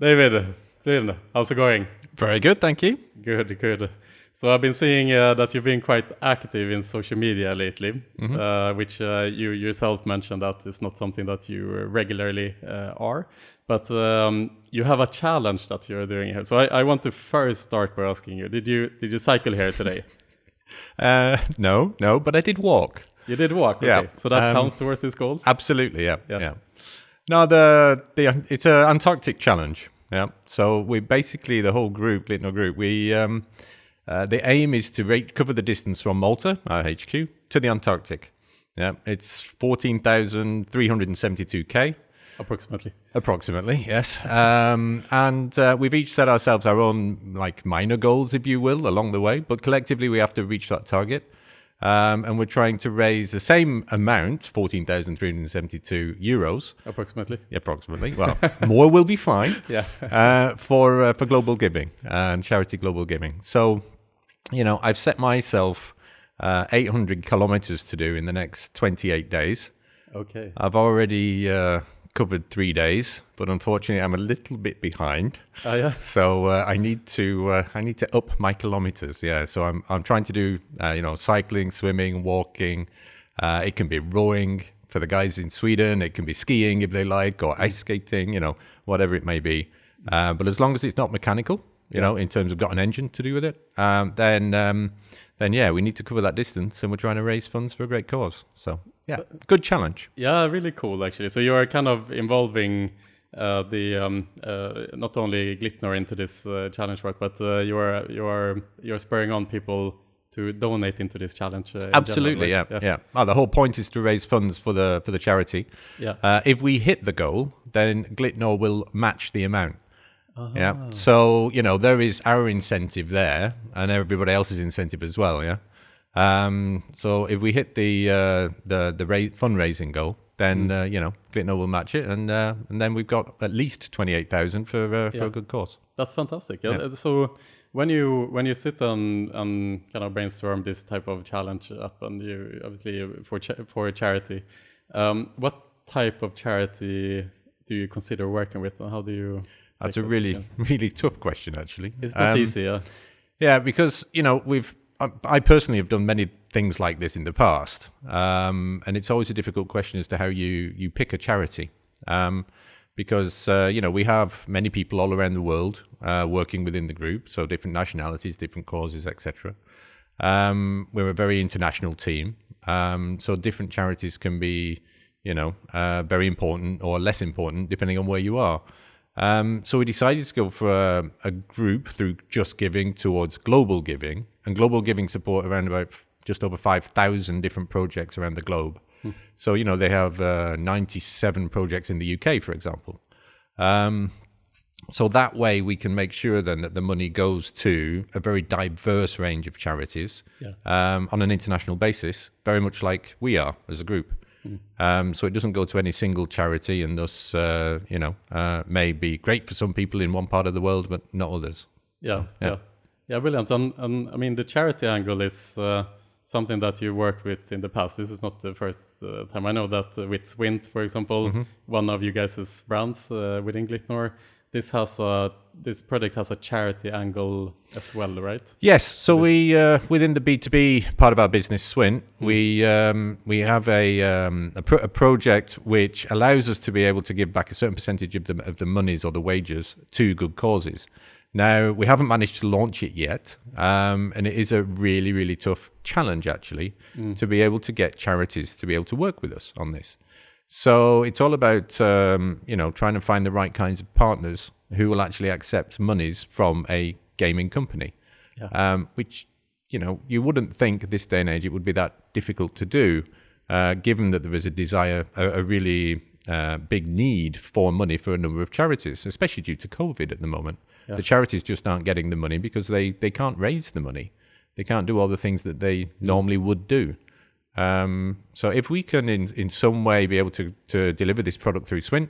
David, Flynn, how's it going? Very good, thank you. Good, good. So I've been seeing that you've been quite active in social media lately, which you yourself mentioned that it's not something that you regularly are, but you have a challenge that you're doing here. So I want to first start by asking you: Did you cycle here today? No, but I did walk. You did walk, okay. Yeah. So that counts towards this goal. Absolutely, yeah. No, it's an Antarctic challenge. Yeah. So we basically the whole group, Glitnor Group, we the aim is to cover the distance from Malta, our HQ, to the Antarctic. Yeah, it's 14,372 k. Approximately, yes. And we've each set ourselves our own minor goals, if you will, along the way. But collectively, we have to reach that target. And we're trying to raise the same amount, 14,372 euros. Approximately. Well, more will be fine. Yeah. For global giving and charity global giving. So, I've set myself 800 kilometers to do in the next 28 days. Okay. I've already covered 3 days, but unfortunately, I'm a little bit behind. Oh yeah. So I need to up my kilometers. Yeah. So I'm trying to do cycling, swimming, walking. It can be rowing for the guys in Sweden. It can be skiing if they like, or ice skating. Whatever it may be. But as long as it's not mechanical, in terms of got an engine to do with it, then yeah, we need to cover that distance, and we're trying to raise funds for a great cause. So yeah, good challenge. Yeah, really cool actually. So you are kind of involving not only Glitnor into this challenge work, but you're spurring on people to donate into this challenge. Absolutely, general, right? yeah. Oh, the whole point is to raise funds for the charity. Yeah. If we hit the goal, then Glitnor will match the amount. Yeah. So there is our incentive there, and everybody else's incentive as well. Yeah. So if we hit the fundraising goal, then Glitnor will match it, and then we've got at least 28,000 for a good cause. That's fantastic. Yeah. So when you sit and kind of brainstorm this type of challenge up, and you obviously for a charity, what type of charity do you consider working with, and how do you? That's a really, really tough question, actually. It's not easy, yeah. Yeah, because I personally have done many things like this in the past, and it's always a difficult question as to how you pick a charity, because we have many people all around the world working within the group, so different nationalities, different causes, etc. We're a very international team, so different charities can be very important or less important depending on where you are. So we decided to go for a group through Just Giving towards global giving, and global giving support around about just over 5,000 different projects around the globe. So, they have 97 projects in the UK, for example. So that way we can make sure then that the money goes to a very diverse range of charities on an international basis, very much like we are as a group. So it doesn't go to any single charity, and thus, may be great for some people in one part of the world, but not others. Yeah, brilliant. And I mean, the charity angle is something that you worked with in the past. This is not the first time. I know that with Swintt, for example, one of you guys' brands within Glitnor, this project has a charity angle as well, right? Yes. So we within the B2B part of our business, Swintt, we have a project which allows us to be able to give back a certain percentage of the monies or the wages to good causes. Now, we haven't managed to launch it yet, and it is a really, really tough challenge actually to be able to get charities to be able to work with us on this. So it's all about, trying to find the right kinds of partners who will actually accept monies from a gaming company, which, you wouldn't think at this day and age it would be that difficult to do, given that there is a desire, a really big need for money for a number of charities, especially due to COVID at the moment. Yeah. The charities just aren't getting the money because they can't raise the money. They can't do all the things that they normally would do. So if we can in some way be able to deliver this product through Swintt,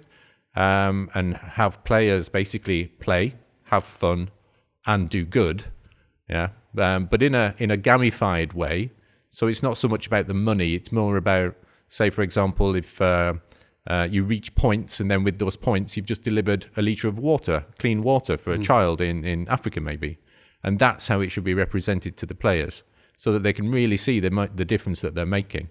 and have players basically play, have fun, and do good, but in a gamified way. So it's not so much about the money; it's more about, say, for example, if you reach points, and then with those points, you've just delivered a litre of water, clean water for a child in Africa, maybe. And that's how it should be represented to the players, so that they can really see the difference that they're making.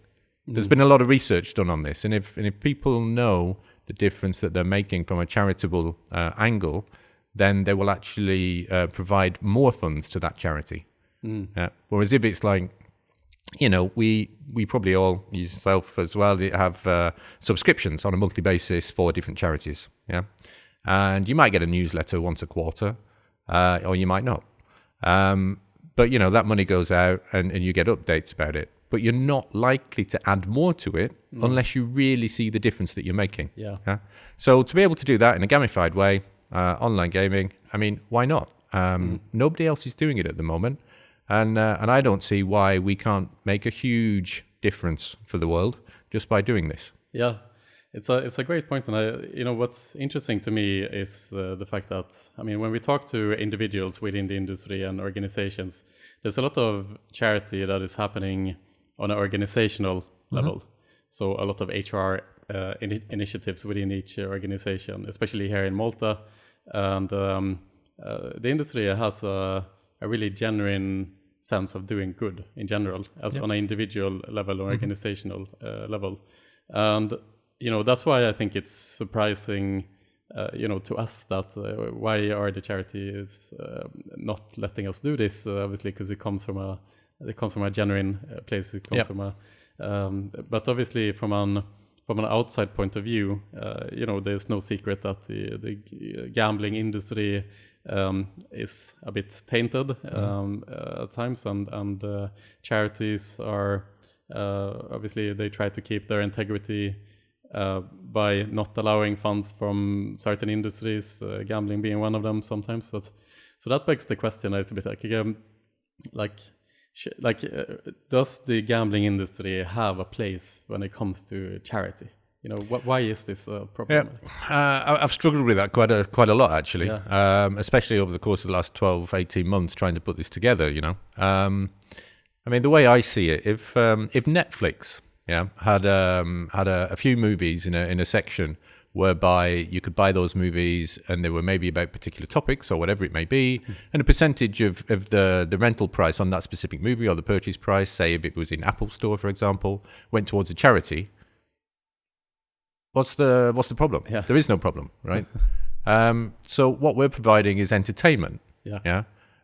There's been a lot of research done on this, and if people know the difference that they're making from a charitable angle, then they will actually provide more funds to that charity. Whereas if it's like, we probably all, yourself as well, have subscriptions on a monthly basis for different charities. Yeah, and you might get a newsletter once a quarter, or you might not. But that money goes out and you get updates about it. But you're not likely to add more to it unless you really see the difference that you're making. Yeah. So to be able to do that in a gamified way, online gaming, I mean, why not? Nobody else is doing it at the moment. And I don't see why we can't make a huge difference for the world just by doing this. Yeah, it's a great point. And what's interesting to me is the fact that, when we talk to individuals within the industry and organizations, there's a lot of charity that is happening on an organizational level. So a lot of HR initiatives within each organization, especially here in Malta. And the industry has a really genuine sense of doing good in general, as on an individual level or organizational level. And, that's why I think it's surprising, to us that why are the charities not letting us do this? Obviously, because it comes from a genuine place. It comes from but obviously from an outside point of view, there's no secret that the gambling industry is a bit tainted at times, and charities are obviously they try to keep their integrity by not allowing funds from certain industries, gambling being one of them sometimes. So that begs the question a little bit does the gambling industry have a place when it comes to charity? Why is this a problem? I've struggled with that quite a lot, actually, especially over the course of the last 12, 18 months trying to put this together, the way I see it, if Netflix had a few movies in a section whereby you could buy those movies and they were maybe about particular topics or whatever it may be, and a percentage of the rental price on that specific movie or the purchase price, say if it was in Apple Store, for example, went towards a charity, what's the problem? Yeah. There is no problem, right? So what we're providing is entertainment.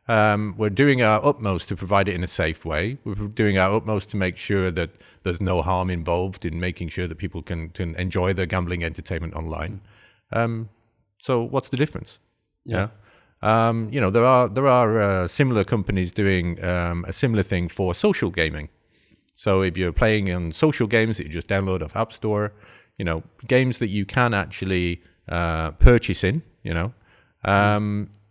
We're doing our utmost to provide it in a safe way. We're doing our utmost to make sure that there's no harm involved in making sure that people can enjoy their gambling entertainment online. So what's the difference? There are similar companies doing a similar thing for social gaming. So if you're playing on social games that you just download off App Store, games that you can actually purchase in,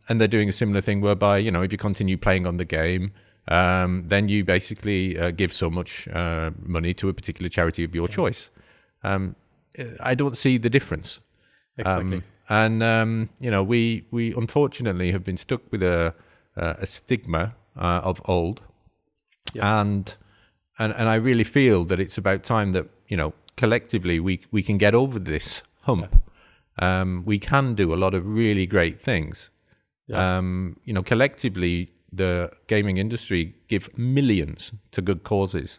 and they're doing a similar thing whereby, if you continue playing on the game, then you basically give so much money to a particular charity of your choice. I don't see the difference. Exactly. We unfortunately have been stuck with a stigma of old. Yes. And I really feel that it's about time that, collectively we can get over this hump. We can do a lot of really great things. Collectively, the gaming industry give millions to good causes.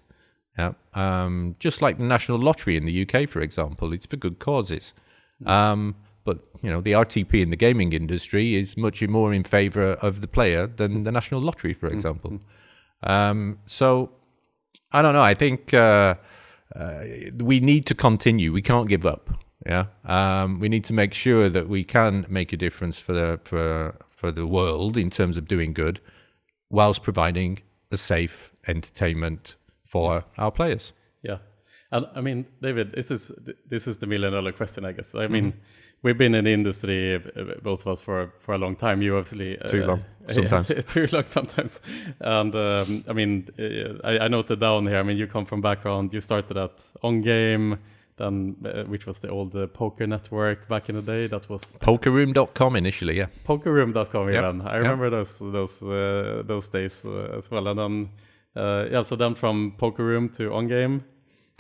Just like the National Lottery in the UK, for example, it's for good causes. But the RTP in the gaming industry is much more in favour of the player than the National Lottery, for example. So I don't know. I think we need to continue. We can't give up. We need to make sure that we can make a difference for the world in terms of doing good, whilst providing a safe entertainment for our players. Yeah, and David, this is the $1 million question, I guess. We've been in the industry, both of us, for a long time. You obviously too long sometimes. Too long sometimes. And I noted down here. You come from background. You started at On Game, then which was the old poker network back in the day. That was pokerroom.com initially. Yeah, pokerroom.com. Yep. Even I remember those days as well. And then so then from Poker Room to On Game.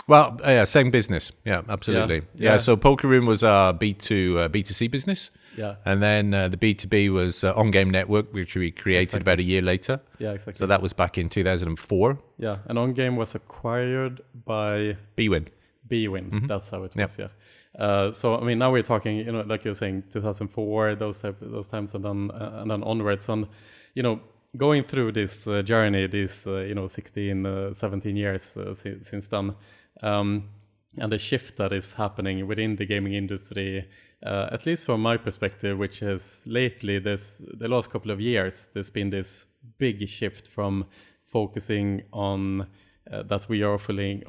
Well, yeah, same business. Yeah, absolutely. Yeah. So Poker Room was our B2C business. Yeah. And then the B2B was On Game Network, which we created about a year later. Yeah, exactly. So that was back in 2004. Yeah, and On Game was acquired by BWin. BWin. That's how it was. Yeah. So I mean, now we're talking, like you're saying, 2004, those times, and then onwards, and going through this journey, these 16, 17 years since then. And the shift that is happening within the gaming industry, at least from my perspective, which is lately, the last couple of years, there's been this big shift from focusing on that we are offering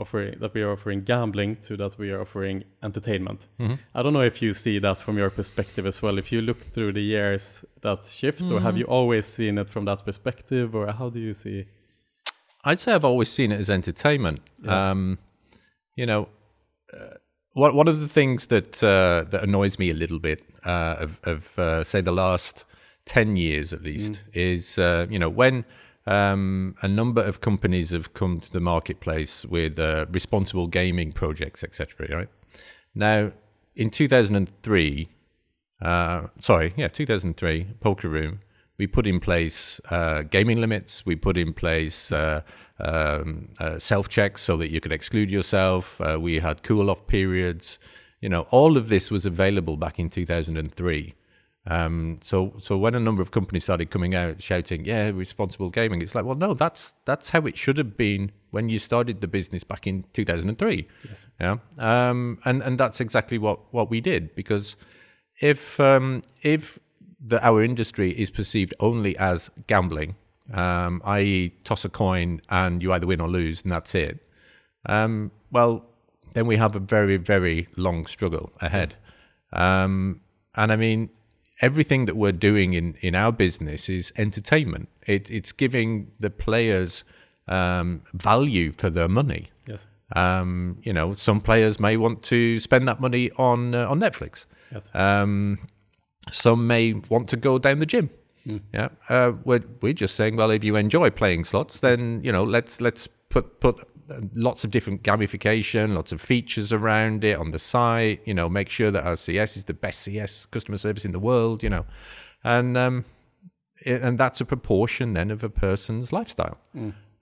gambling to that we are offering entertainment. I don't know if you see that from your perspective as well. If you look through the years, that shift, or have you always seen it from that perspective, or how do you see? I'd say I've always seen it as entertainment. Yeah. One of the things that annoys me a little bit of say the last 10 years at least is when a number of companies have come to the marketplace with responsible gaming projects, etc. Right now, in 2003, 2003, Poker Room, we put in place gaming limits. We put in place self-checks so that you could exclude yourself. We had cool-off periods. All of this was available back in 2003. So when a number of companies started coming out shouting, "Yeah, responsible gaming," it's like, well, no, that's how it should have been when you started the business back in 2003. Yes. Yeah. And that's exactly what we did, because if our industry is perceived only as gambling, i.e. toss a coin and you either win or lose and that's it, well, then we have a very, very long struggle ahead. Yes. And I mean, everything that we're doing in our business is entertainment. It's giving the players value for their money. Yes. Some players may want to spend that money on Netflix. Yes. Some may want to go down the gym. Yeah, we're just saying, well, if you enjoy playing slots, then let's put lots of different gamification, lots of features around it on the site. Make sure that our CS is the best CS customer service in the world. And that's a proportion then of a person's lifestyle.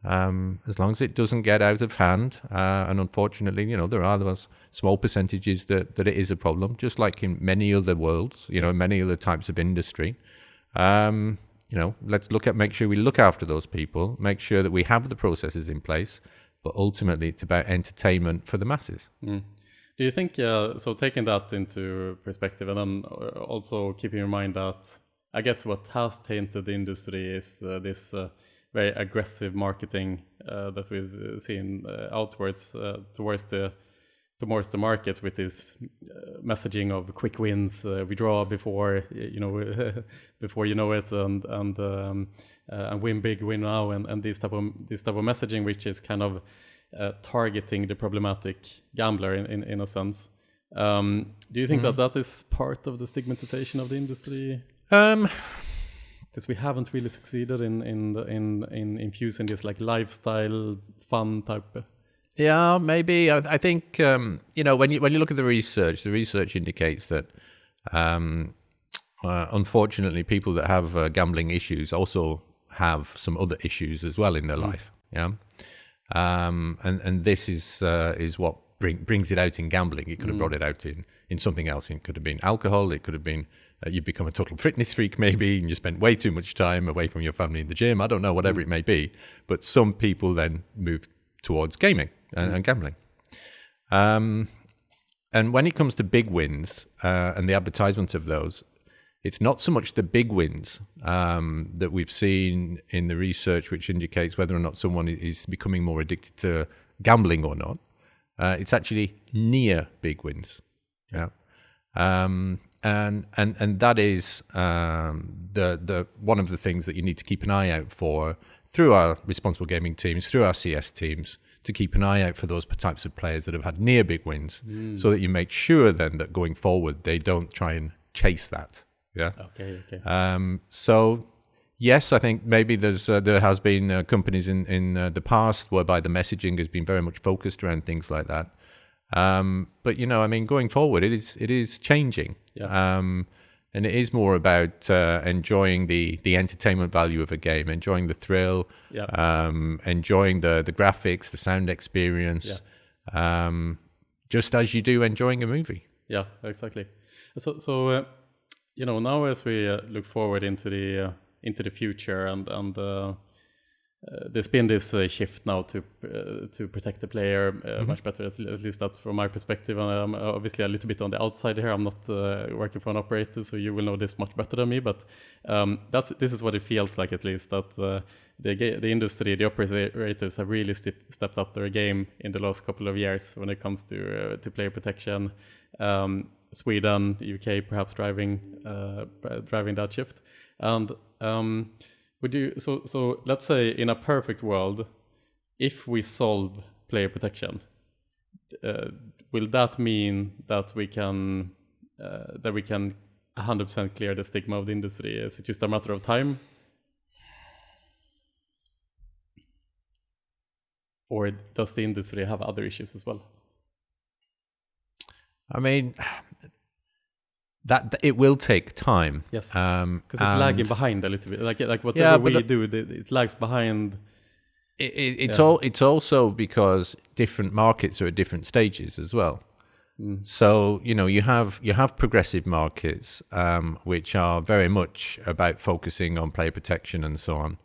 As long as it doesn't get out of hand, and unfortunately, there are those small percentages that it is a problem, just like in many other worlds, many other types of industry. Let's make sure we look after those people, make sure that we have the processes in place, but ultimately it's about entertainment for the masses. Do you think, so taking that into perspective, and then also keeping in mind that I guess what has tainted the industry is this very aggressive marketing that we've seen outwards towards the market, with this messaging of quick wins, withdraw before before you know it, and win big, win now, and this type of messaging, which is kind of targeting the problematic gambler in a sense. Do you think that is part of the stigmatization of the industry? Because we haven't really succeeded in infusing this like lifestyle fun type. Yeah, maybe. I think when you look at the research indicates that unfortunately people that have gambling issues also have some other issues as well in their life. Yeah, and this is what brings it out in gambling. It could have brought it out in something else. It could have been alcohol. It could have been you've become a total fitness freak maybe, and you spent way too much time away from your family in the gym. I don't know, whatever it may be. But some people then move towards gaming and gambling. And when it comes to big wins and the advertisement of those, it's not so much the big wins that we've seen in the research, which indicates whether or not someone is becoming more addicted to gambling or not. It's actually near big wins. Yeah. And that is the one of the things that you need to keep an eye out for through our responsible gaming teams, through our CS teams, to keep an eye out for those types of players that have had near big wins, so that you make sure then that going forward they don't try and chase that. Yeah. Okay. So yes, I think maybe there has been companies in the past whereby the messaging has been very much focused around things like that. But going forward, it is changing. Yeah. And it is more about enjoying the entertainment value of a game, enjoying the thrill, enjoying the graphics, the sound experience, just as you do enjoying a movie. Yeah, exactly. So now as we look forward into the future, and there's been this shift now to protect the player much better. At least that's from my perspective. And I'm obviously a little bit on the outside here. I'm not working for an operator, so you will know this much better than me. But this is what it feels like, at least, that the industry, the operators have really stepped up their game in the last couple of years when it comes to player protection. Sweden, UK, perhaps driving that shift. And so let's say in a perfect world, if we solve player protection, will that mean that we can 100% clear the stigma of the industry? Is it just a matter of time? Or does the industry have other issues as well? I mean, that it will take time. Yes, because it's lagging behind a little bit. Like whatever we do, it lags behind. It's also because different markets are at different stages as well. So you have progressive markets which are very much about focusing on player protection and so on,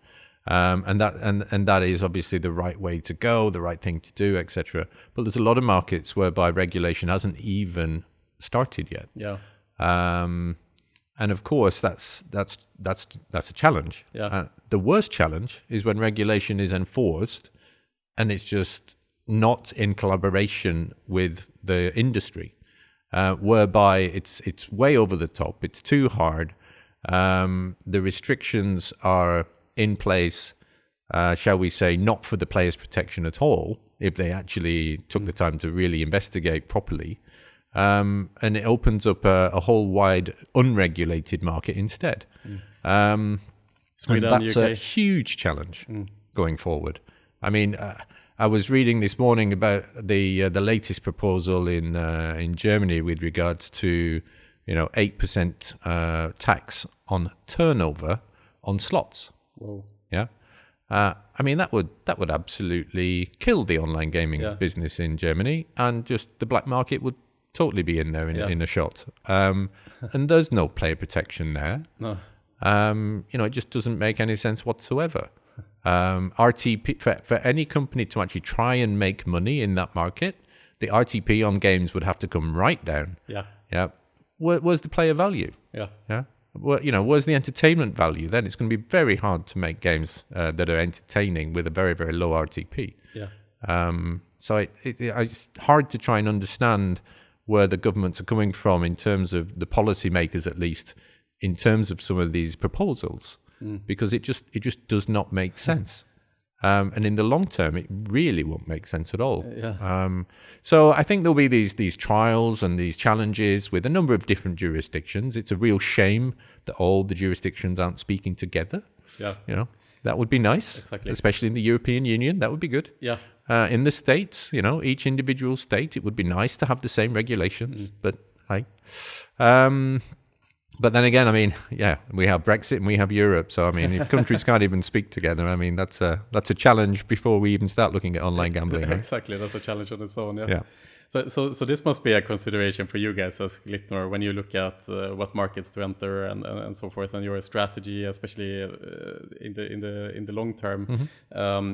and that is obviously the right way to go, the right thing to do, etc. But there's a lot of markets whereby regulation hasn't even started yet. Yeah. And of course, that's a challenge. Yeah. The worst challenge is when regulation is enforced and it's just not in collaboration with the industry, whereby it's way over the top. It's too hard. The restrictions are in place, shall we say, not for the player's protection at all, if they actually took the time to really investigate properly. And it opens up a whole wide unregulated market instead. And that's UK. A huge challenge going forward. I mean, I was reading this morning about the latest proposal in Germany with regards to 8% tax on turnover on slots. Whoa. Yeah. I mean, that would absolutely kill the online gaming business in Germany, and just the black market would totally be in there in a shot. And there's no player protection there. No. It just doesn't make any sense whatsoever. RTP, for any company to actually try and make money in that market, the RTP on games would have to come right down. Yeah. Yeah. Where's the player value? Yeah. Yeah. Well, where's the entertainment value? Then it's going to be very hard to make games that are entertaining with a very, very low RTP. Yeah. So it's hard to try and understand where the governments are coming from in terms of the policymakers, at least in terms of some of these proposals, because it just does not make sense. And in the long term, it really won't make sense at all. So I think there'll be these trials and these challenges with a number of different jurisdictions. It's a real shame that all the jurisdictions aren't speaking together. Yeah. That would be nice, exactly. Especially in the European Union. That would be good. Yeah. In the States, each individual state, it would be nice to have the same regulations. But but then again, I mean, we have Brexit and we have Europe. So I mean, if countries can't even speak together, I mean, that's a challenge before we even start looking at online gambling. Right? Exactly, that's a challenge on its own. Yeah. So this must be a consideration for you guys as Glitnor when you look at what markets to enter and so forth, and your strategy, especially in the long term,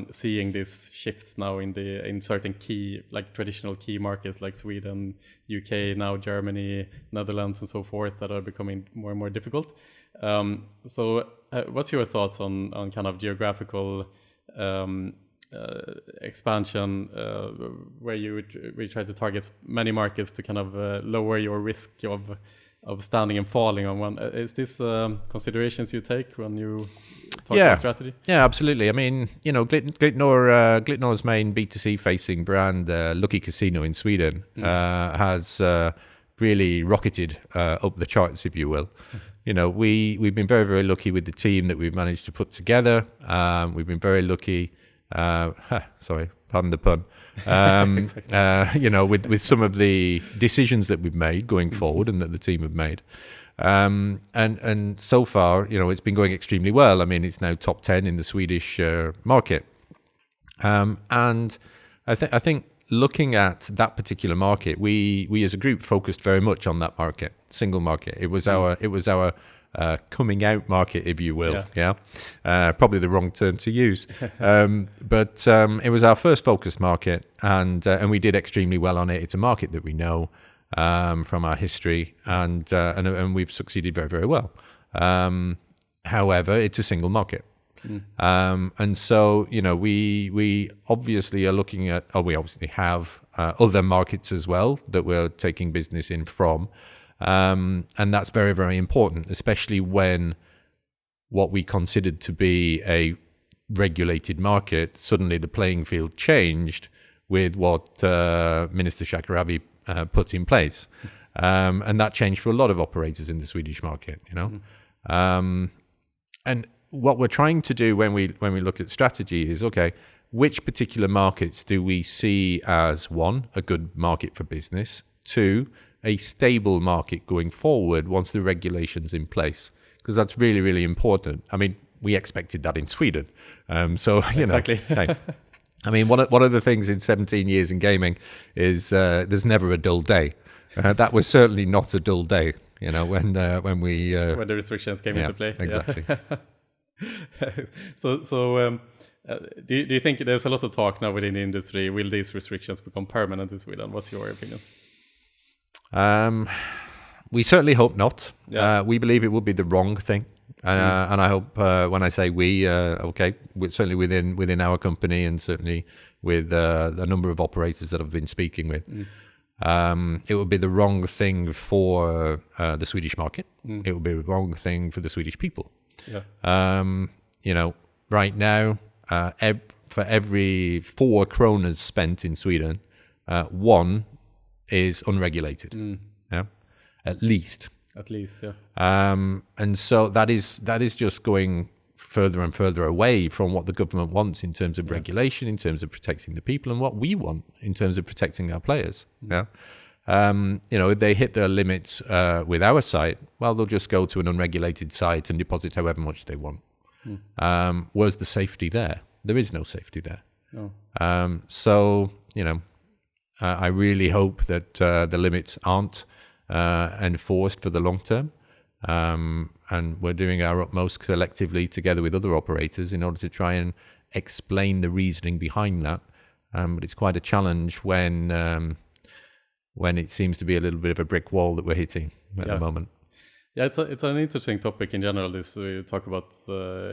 seeing these shifts now in certain key, like traditional key markets like Sweden, UK, now Germany, Netherlands, and so forth, that are becoming more and more difficult. So what's your thoughts on kind of geographical expansion, where you try to target many markets to kind of lower your risk of standing and falling on one? Is this considerations you take when you talk about strategy? Yeah, absolutely. I mean, Glitnor's main B2C facing brand, Luckycasino in Sweden, has really rocketed up the charts, if you will. we've been very, very lucky with the team that we've managed to put together. We've been very lucky. Sorry, pardon the pun. Exactly. With some of the decisions that we've made going forward and that the team have made. And so far, it's been going extremely well. I mean, it's now top 10 in the Swedish market. And I think looking at that particular market, we as a group focused very much on that market, single market. It was our coming out market, if you will. Yeah. Probably the wrong term to use. But it was our first focused market, and we did extremely well on it. It's a market that we know from our history, and we've succeeded very, very well. However, it's a single market. And so, we obviously are looking at, we obviously have other markets as well that we're taking business in from. And that's very, very important, especially when what we considered to be a regulated market, suddenly the playing field changed with what Minister Shakarabi put in place. And that changed for a lot of operators in the Swedish market, and what we're trying to do when we look at strategy is, okay, which particular markets do we see as, one, a good market for business, two, a stable market going forward once the regulation's in place? Because that's really, really important. I mean, we expected that in Sweden. Exactly. Hey, I mean, one of the things in 17 years in gaming is there's never a dull day. That was certainly not a dull day, when the restrictions came into play. Exactly. Yeah. So do you think there's a lot of talk now within the industry? Will these restrictions become permanent in Sweden? What's your opinion? We certainly hope not. Yeah. We believe it would be the wrong thing. And I hope when I say we, certainly within our company and certainly with a number of operators that I've been speaking with, it would be the wrong thing for the Swedish market. It would be the wrong thing for the Swedish people. Yeah. Right now, for every 4 kronor spent in Sweden, 1 is unregulated. Yeah, at least. Yeah. And so that is just going further and further away from what the government wants in terms of regulation, in terms of protecting the people, and what we want in terms of protecting our players. Yeah. If they hit their limits with our site, well, they'll just go to an unregulated site and deposit however much they want. Where's the safety there? There is no safety there. No. So, I really hope that the limits aren't enforced for the long term. And we're doing our utmost collectively together with other operators in order to try and explain the reasoning behind that. But it's quite a challenge when it seems to be a little bit of a brick wall that we're hitting at the moment. Yeah, it's an interesting topic in general. This we talk about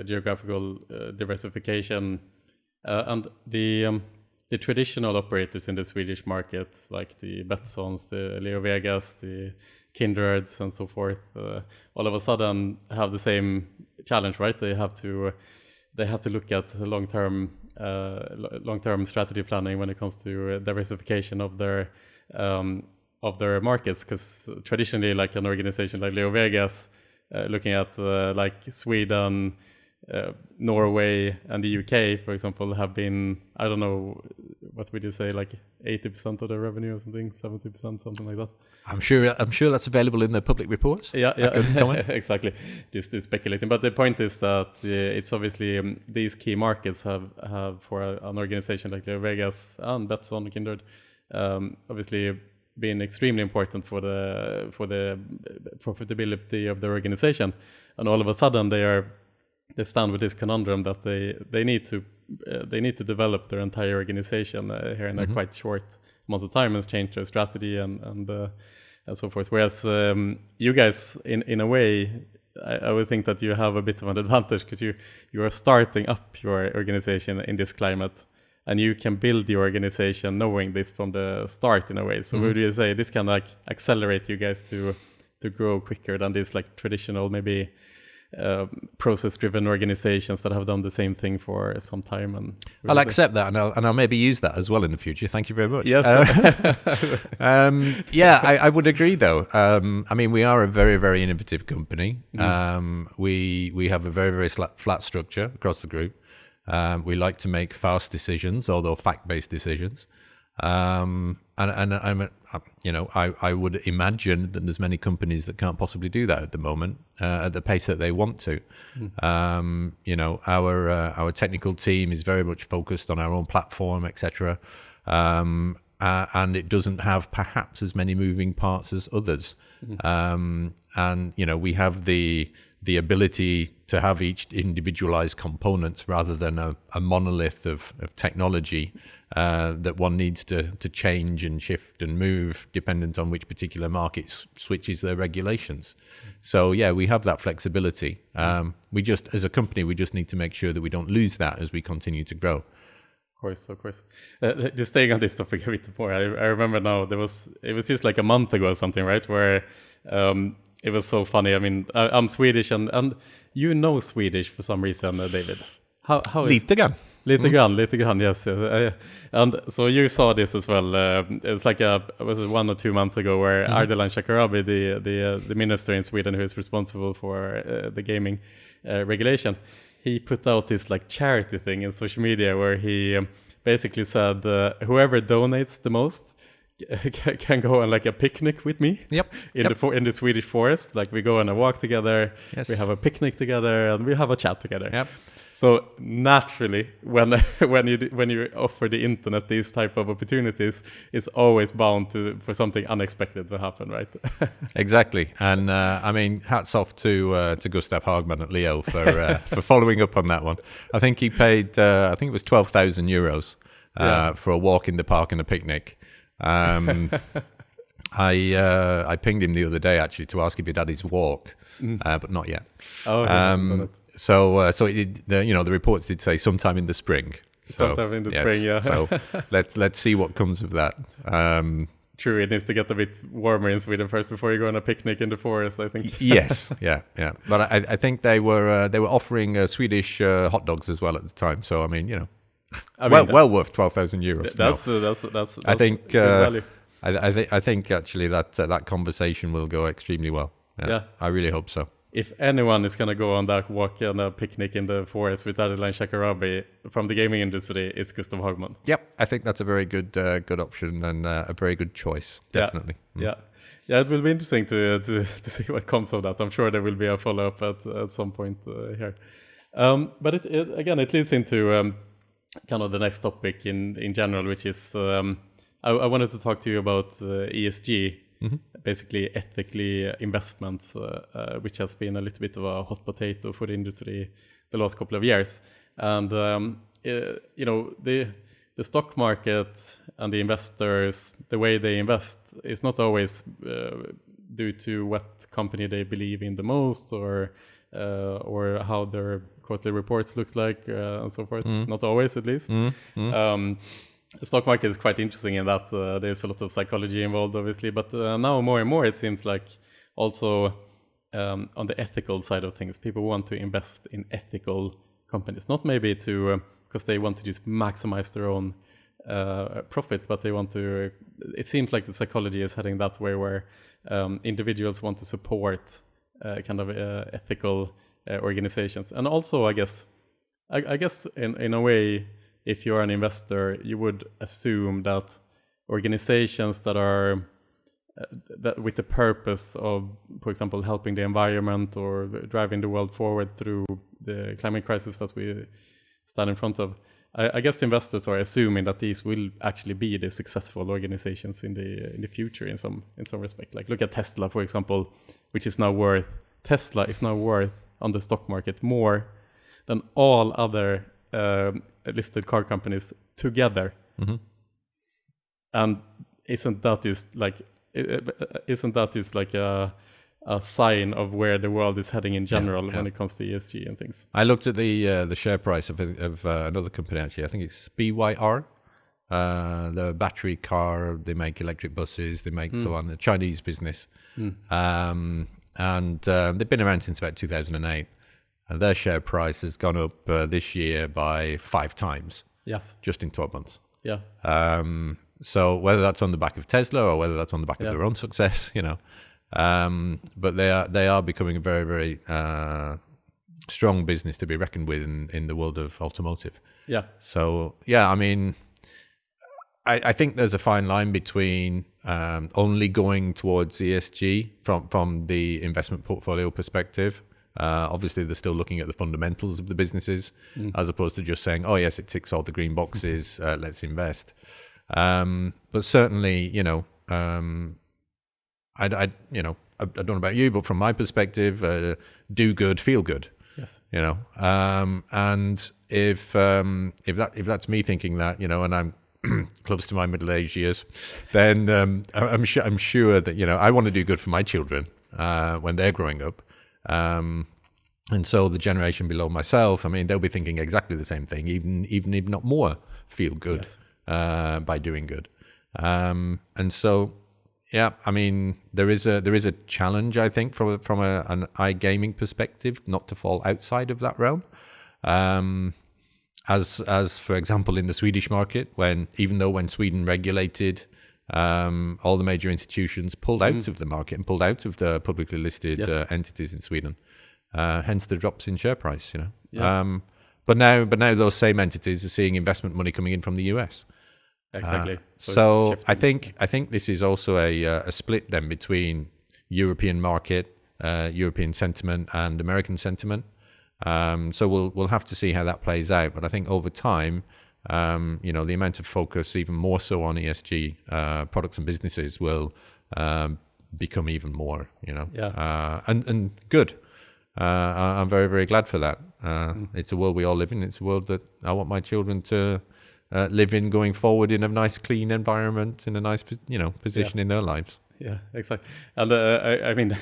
geographical diversification and the traditional operators in the Swedish markets, like the Betssons, the Leo Vegas, the Kindreds, and so forth. All of a sudden have the same challenge, right? They have to look at long-term strategy planning when it comes to diversification of their markets, because traditionally, like an organization like Leo Vegas, looking at like Sweden, Norway, and the UK, for example, have been, I don't know, what would you say, like 80% of their revenue or something, 70%, something like that. I'm sure that's available in the public reports. Yeah, exactly. Just speculating, but the point is that it's obviously these key markets have for an organization like Leo Vegas and Betsson, Kindred, obviously been extremely important for the profitability of the organization, and all of a sudden they stand with this conundrum that they need to develop their entire organization here in a quite short amount of time and change their strategy and so forth. Whereas you guys, in a way, I would think that you have a bit of an advantage because you are starting up your organization in this climate, and you can build your organization knowing this from the start in a way. So would you say this can like accelerate you guys to grow quicker than this like traditional maybe process-driven organizations that have done the same thing for some time. And I'll accept that, and I'll maybe use that as well in the future. Thank you very much. Yes. I would agree, though. I mean, we are a very, very innovative company. We have a very, very flat structure across the group. We like to make fast decisions, although fact-based decisions. And I would imagine that there's many companies that can't possibly do that at the moment at the pace that they want to. Our technical team is very much focused on our own platform, etc. And it doesn't have perhaps as many moving parts as others. And we have the ability to have each individualized components rather than a monolith of technology that one needs to change and shift and move dependent on which particular market switches their regulations. So yeah, we have that flexibility. We just, as a company, we just need to make sure that we don't lose that as we continue to grow. Of course. Just staying on this topic a bit more, I remember now it was just like a month ago or something, right? Where it was so funny. I mean, I'm Swedish and you know Swedish for some reason, David. How is Lite grann, yes. And so you saw this as well. It was like it was 1 or 2 months ago where Ardalan Shekarabi, the minister in Sweden who is responsible for the gaming regulation, he put out this like charity thing in social media where he basically said whoever donates the most can go on like a picnic with me. In the Swedish forest. Like we go on a walk together, we have a picnic together, and we have a chat together. Yep. So naturally, when you offer the internet these type of opportunities, it's always bound for something unexpected to happen, right? Exactly, and I mean, hats off to Gustav Hagman at Leo for following up on that one. I think he paid, I think it was €12,000 for a walk in the park and a picnic. I pinged him the other day actually to ask if he'd had his walk, but not yet. So the reports did say sometime in the spring. Sometime in the spring, yeah. So let's see what comes of that. True, it needs to get a bit warmer in Sweden first before you go on a picnic in the forest, I think. Yes, yeah. But I think they were offering Swedish hot dogs as well at the time. So I mean, well worth €12,000. That's I think value. I think actually that conversation will go extremely well. Yeah. I really hope so. If anyone is going to go on that walk on a picnic in the forest with Ardalan Shekarabi from the gaming industry, it's Gustav Hagman. Yep, I think that's a very good option and a very good choice, definitely. Yeah, it will be interesting to see what comes of that. I'm sure there will be a follow-up at some point here. But it leads into kind of the next topic in general, which is I wanted to talk to you about ESG. Basically ethically investments, which has been a little bit of a hot potato for the industry the last couple of years. And the stock market and the investors, the way they invest is not always due to what company they believe in the most or how their quarterly reports looks like and so forth. Not always, at least. The stock market is quite interesting in that there's a lot of psychology involved, obviously, but now more and more it seems like also on the ethical side of things, people want to invest in ethical companies, not maybe because they want to just maximize their own profit, but they want to. It seems like the psychology is heading that way, where individuals want to support kind of ethical organizations, and also I guess in a way, if you're an investor, you would assume that organizations that are that with the purpose of, for example, helping the environment or driving the world forward through the climate crisis that we stand in front of, I guess investors are assuming that these will actually be the successful organizations in the future in some respect. Like look at Tesla, for example, which is now worth on the stock market more than all other listed car companies together. And isn't that just like a sign of where the world is heading in general when it comes to ESG and things? I looked at the share price of another company actually. I think it's BYR, the battery car. They make electric buses. They make so on. A Chinese business, and they've been around since about 2008. and their share price has gone up this year by 5 times. Yes. Just in 12 months. Yeah. So whether that's on the back of Tesla or whether that's on the back of their own success, but they are becoming a very, very strong business to be reckoned with in the world of automotive. Yeah. So I mean, I think there's a fine line between only going towards ESG from the investment portfolio perspective. Obviously, they're still looking at the fundamentals of the businesses as opposed to just saying, "Oh yes, it ticks all the green boxes. Let's invest." But certainly, I don't know about you, but from my perspective, do good, feel good. Yes. And if that's me thinking that, and I'm close to my middle-aged years, then I'm sure that I want to do good for my children when they're growing up. And so the generation below myself, I mean, they'll be thinking exactly the same thing, even if not more, feel good by doing good. And so, I mean, there is a challenge, I think, from an iGaming perspective, not to fall outside of that realm. As for example, in the Swedish market, when Sweden regulated, all the major institutions pulled out of the market and pulled out of the publicly listed entities in Sweden. Hence the drops in share price, But now those same entities are seeing investment money coming in from the US. Exactly. So I think this is also a split then between European market, European sentiment, and American sentiment. So we'll have to see how that plays out. But I think over time, the amount of focus, even more so on ESG products and businesses, will become even more. And good. I'm very, very glad for that. It's a world we all live in. It's a world that I want my children to live in going forward in a nice, clean environment, in a nice, position in their lives. Yeah, exactly. And I mean,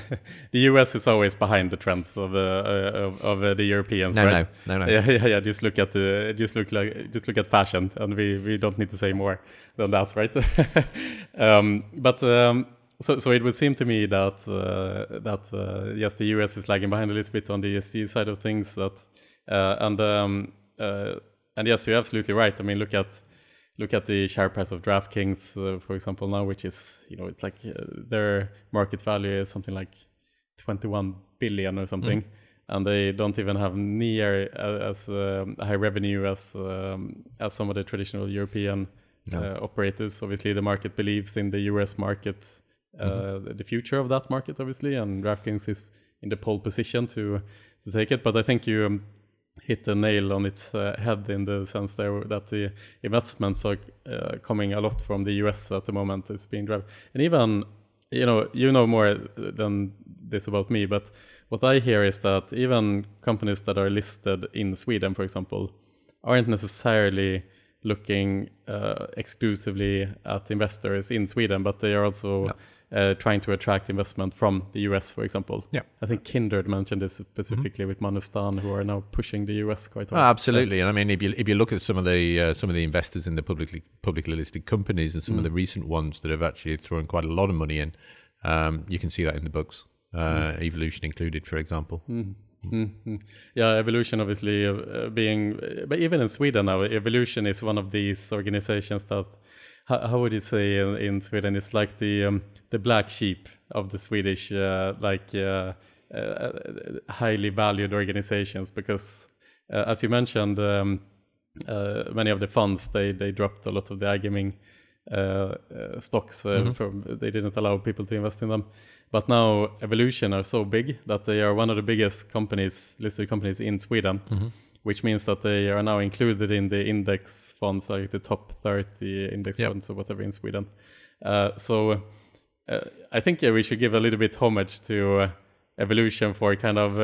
the US is always behind the trends of the Europeans, right? No. Yeah. Just look at fashion, and we don't need to say more than that, right? So it would seem to me that yes, the US is lagging behind a little bit on the ESG side of things. And yes, you're absolutely right. I mean, look at the share price of DraftKings, for example, now, which is, it's like their market value is something like 21 billion or something, and they don't even have near as high revenue as some of the traditional European operators. Obviously, the market believes in the US market, the future of that market, obviously, and DraftKings is in the pole position to take it. But I think you hit the nail on its head in the sense there that the investments are coming a lot from the US at the moment. It's being driven, and even you know more than this about me, but what I hear is that even companies that are listed in Sweden, for example, aren't necessarily looking exclusively at investors in Sweden, but they are also trying to attract investment from the US, for examul. Yeah, I think Kindred mentioned this specifically with Manustan, who are now pushing the US quite hard. Absolutely, and I mean, if you look at some of the investors in the publicly listed companies and some of the recent ones that have actually thrown quite a lot of money in, you can see that in the books, Evolution included, for example. Yeah, Evolution obviously but even in Sweden now, Evolution is one of these organizations that, how would you say in Sweden, it's like the black sheep of the Swedish highly valued organizations, because as you mentioned, many of the funds they dropped a lot of the iGaming stocks. They didn't allow people to invest in them. But now Evolution are so big that they are one of the biggest listed companies in Sweden, which means that they are now included in the index funds, like the top 30 index funds or whatever in Sweden. So I think we should give a little bit homage to Evolution for kind of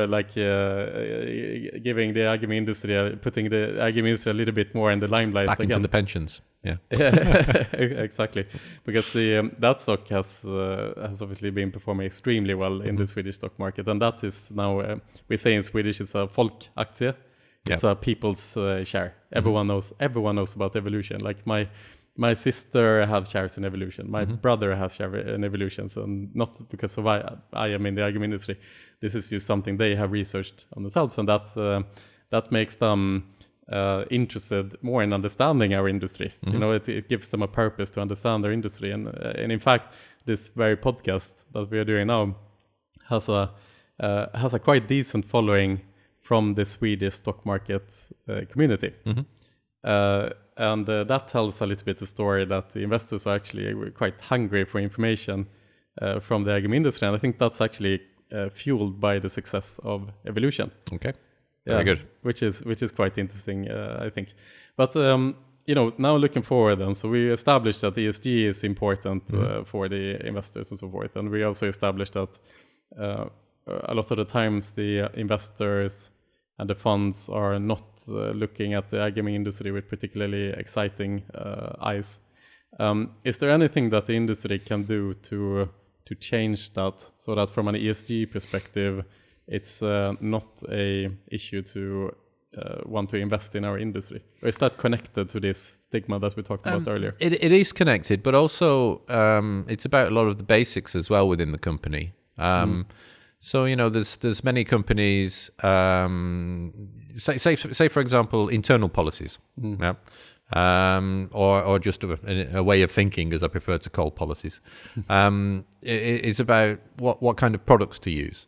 giving the iGaming industry, putting the iGaming industry a little bit more in the limelight. Back into the pensions. Yeah, exactly. Because that stock has obviously been performing extremely well in the Swedish stock market, and that is now we say in Swedish it's a folkaktie. It's a people's share. Everyone knows about Evolution. Like my my sister have shares in Evolution. My brother has shares in Evolution, and not because of I am in the iGaming industry. This is just something they have researched on themselves, and that makes them interested more in understanding our industry. You know, it gives them a purpose to understand our industry, and in fact, this very podcast that we are doing now has a quite decent following from the Swedish stock market community. And that tells a little bit the story that the investors are actually quite hungry for information from the iGaming industry. And I think that's actually fueled by the success of Evolution. Okay, very good. Which is quite interesting, I think. But you know, now looking forward, and so we established that ESG is important for the investors and so forth. And we also established that a lot of the times the investors and the funds are not looking at the iGaming industry with particularly exciting eyes. Is there anything that the industry can do to change that, so that from an ESG perspective, it's not a issue to want to invest in our industry? Or is that connected to this stigma that we talked about earlier? It is connected, but also it's about a lot of the basics as well within the company. So, you know, there's many companies, say for example, internal policies, or just a way of thinking, as I prefer to call policies. It's about what kind of products to use,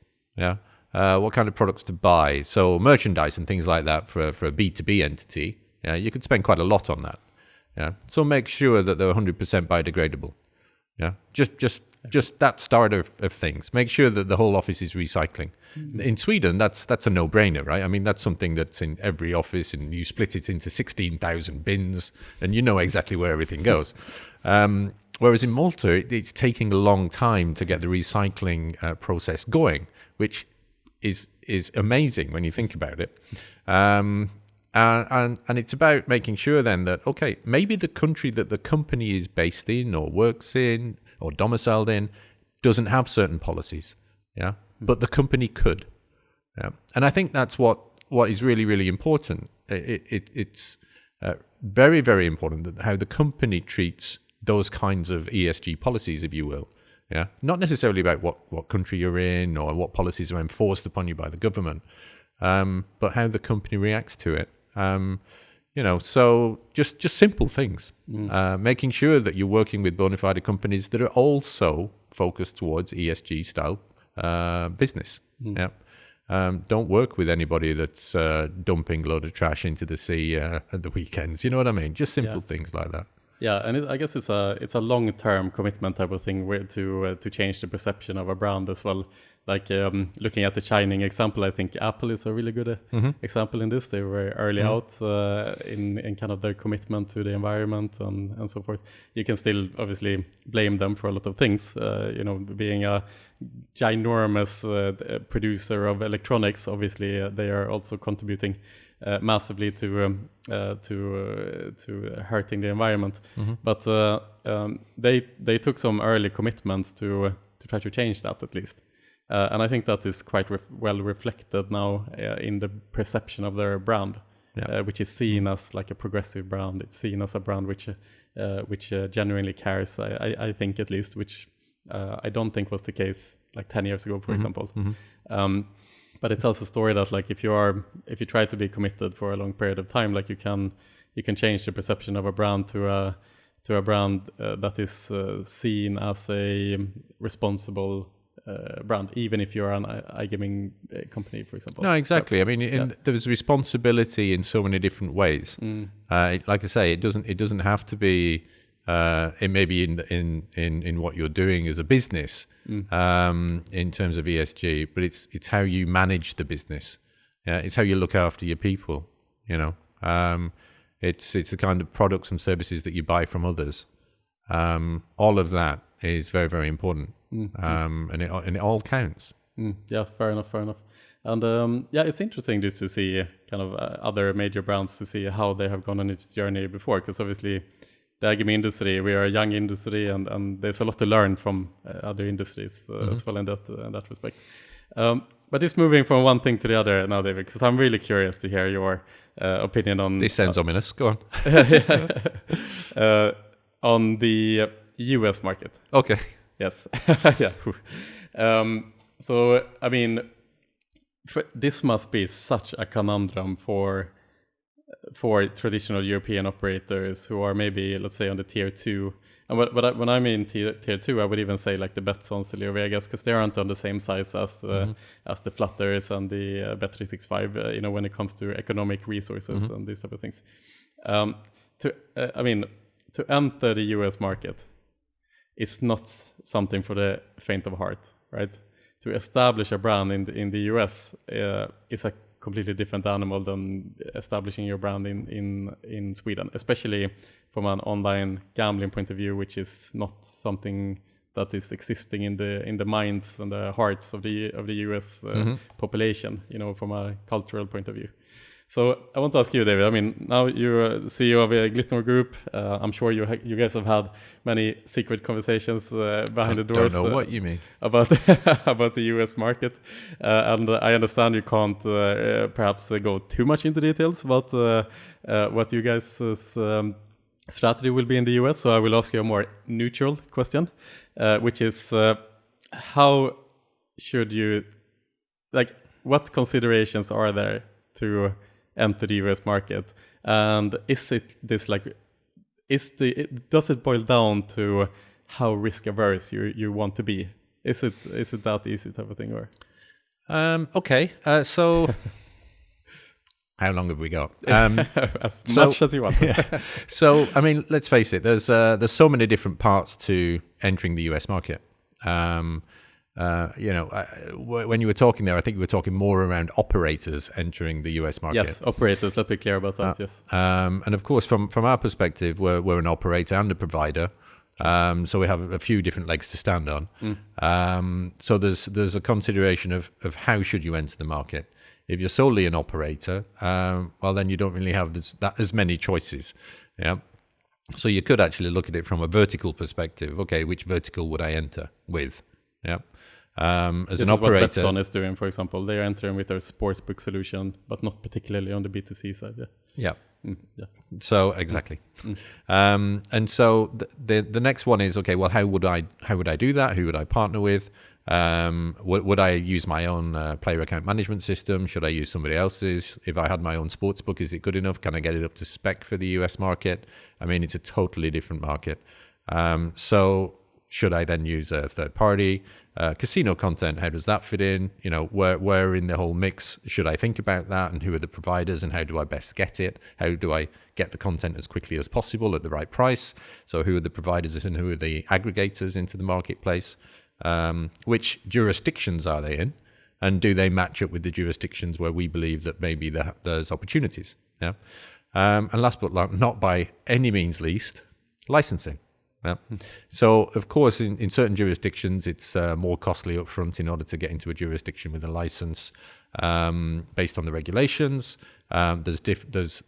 what kind of products to buy. So merchandise and things like that for a B2B entity, you could spend quite a lot on that. So make sure that they're 100% biodegradable. Just that start of things. Make sure that the whole office is recycling. In Sweden, that's a no-brainer, right? I mean, that's something that's in every office, and you split it into 16,000 bins, and you know exactly where everything goes. Whereas in Malta, it's taking a long time to get the recycling process going, which is amazing when you think about it. And it's about making sure then that, okay, maybe the country that the company is based in or works in or domiciled in doesn't have certain policies, but the company could. And I think that's what is really, really important. It's very, very important that how the company treats those kinds of ESG policies, if you will. Not necessarily about what country you're in or what policies are enforced upon you by the government, but how the company reacts to it. So just simple things, making sure that you're working with bona fide companies that are also focused towards ESG style business. Don't work with anybody that's dumping a load of trash into the sea at the weekends. You know what I mean? Just simple things like that. Yeah, and I guess it's a long-term commitment type of thing to change the perception of a brand as well. Like looking at the Shining example, I think Apple is a really good example in this. They were early out in kind of their commitment to the environment and so forth. You can still obviously blame them for a lot of things. Being a ginormous producer of electronics, obviously they are also contributing massively to hurting the environment. But they took some early commitments to try to change that at least. And I think that is quite well reflected now in the perception of their brand, which is seen as like a progressive brand. It's seen as a brand which genuinely cares, I think at least, which I don't think was the case like 10 years ago, for example. But it tells a story that like if you try to be committed for a long period of time, like you can change the perception of a brand to a brand that is seen as a responsible brand, even if you're an iGaming company, for example. No, exactly. Perhaps. I mean, there's responsibility in so many different ways. Like I say, it doesn't have to be. It may be in what you're doing as a business in terms of ESG, but it's how you manage the business. It's how you look after your people. It's the kind of products and services that you buy from others. All of that is very, very important. And it all counts. Yeah, fair enough. And it's interesting just to see kind of other major brands, to see how they have gone on its journey before, because obviously the iGaming industry, we are a young industry, and there's a lot to learn from other industries as well in that respect. But just moving from one thing to the other now, David, because I'm really curious to hear your opinion on... This sounds ominous. Go on. on the US market. Okay. Yes. Yeah. So, I mean, this must be such a conundrum for traditional European operators who are maybe, let's say, on the tier 2. And when I mean tier 2, I would even say like the Betssons, the LeoVegas, because they aren't on the same size as the Flutters and the Bet365, when it comes to economic resources and these type of things. To enter the US market, it's not something for the faint of heart, right? To establish a brand in the US is a completely different animal than establishing your brand in Sweden, especially from an online gambling point of view, which is not something that is existing in the minds and the hearts of the US population, from a cultural point of view. So I want to ask you, David. I mean, now you're CEO of a Glitnor Group. I'm sure you guys have had many secret conversations behind the doors. I don't know what you mean about about the US market, and I understand you can't perhaps go too much into details about what you guys' strategy will be in the US. So I will ask you a more neutral question, which is how should you, what considerations are there to enter the US market, and does it boil down to how risk averse you want to be? Is it that easy type of thing, or? Okay, so how long have we got? As much as you want. Yeah. So I mean, let's face it. There's so many different parts to entering the US market. When you were talking there, I think you were talking more around operators entering the US market. Yes, operators. Let's be clear about that. Yes. And of course, from our perspective, we're an operator and a provider. So we have a few different legs to stand on. So there's a consideration of how should you enter the market. If you're solely an operator, well, then you don't really have as many choices. Yeah. So you could actually look at it from a vertical perspective. Okay, which vertical would I enter with? Yeah. As an operator, this is what Betsson is doing, for example. They are entering with their sportsbook solution, but not particularly on the B2C side. Yeah. Yeah. So exactly. And so the next one is, okay, well, how would I do that? Who would I partner with? Would I use my own player account management system? Should I use somebody else's? If I had my own sportsbook, is it good enough? Can I get it up to spec for the US market? I mean, it's a totally different market. So should I then use a third party? Casino content, how does that fit in? Where in the whole mix should I think about that, and who are the providers, and how do I best get it? How do I get the content as quickly as possible at the right price? So who are the providers and who are the aggregators into the marketplace? Which jurisdictions are they in? And do they match up with the jurisdictions where we believe that maybe there's opportunities? Yeah. And last but not by any means least, licensing. Yeah. So, of course, in certain jurisdictions, it's more costly upfront in order to get into a jurisdiction with a license based on the regulations. There's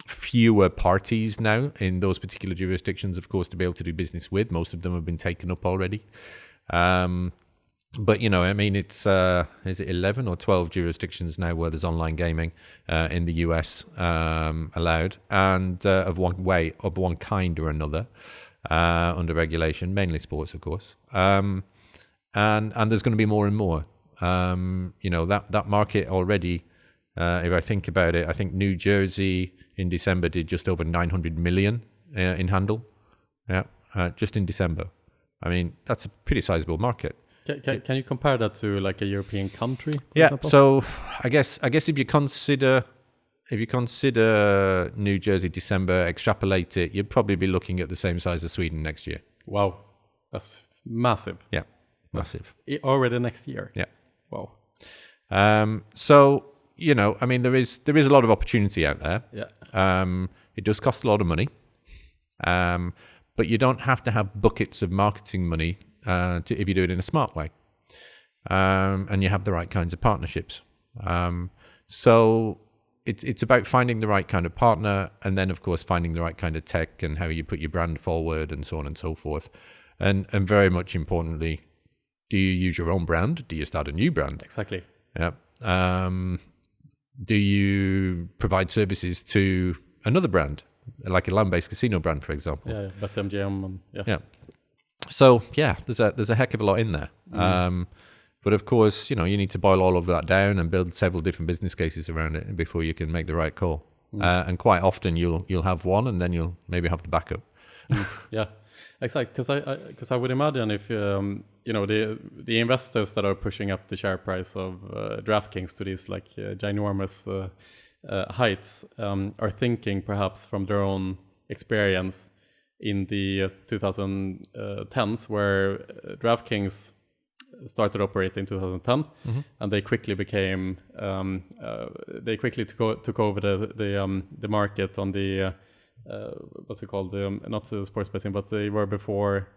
fewer parties now in those particular jurisdictions, of course, to be able to do business with. Most of them have been taken up already. But, I mean, it's, is it 11 or 12 jurisdictions now where there's online gaming in the US allowed, and of one kind or another. Under regulation, mainly sports, of course, and there's going to be more and more. That market already. If I think about it, I think New Jersey in December did just over 900 million in handle. Yeah, just in December. I mean, that's a pretty sizable market. Can you compare that to like a European country? Yeah. Example? So I guess if you consider New Jersey December, extrapolate it, you'd probably be looking at the same size as Sweden next year. Wow, that's massive. Yeah, massive. Already next year. Yeah. Wow. So I mean, there is a lot of opportunity out there. Yeah. It does cost a lot of money, but you don't have to have buckets of marketing money if you do it in a smart way, and you have the right kinds of partnerships. So. It's about finding the right kind of partner, and then, of course, finding the right kind of tech and how you put your brand forward and so on and so forth. And very much importantly, do you use your own brand? Do you start a new brand? Exactly. Yeah. Do you provide services to another brand? like a land-based casino brand, for example. Yeah, BetMGM, and Yeah. So yeah, there's a heck of a lot in there. But of course, you need to boil all of that down and build several different business cases around it before you can make the right call. And quite often you'll have one, and then you'll maybe have the backup. Yeah, exactly. Because I would imagine if the investors that are pushing up the share price of DraftKings to these like ginormous heights are thinking perhaps from their own experience in the 2010s, where DraftKings started operating in 2010, and they quickly became took over the market on the what's it called, not the sports betting, but they were before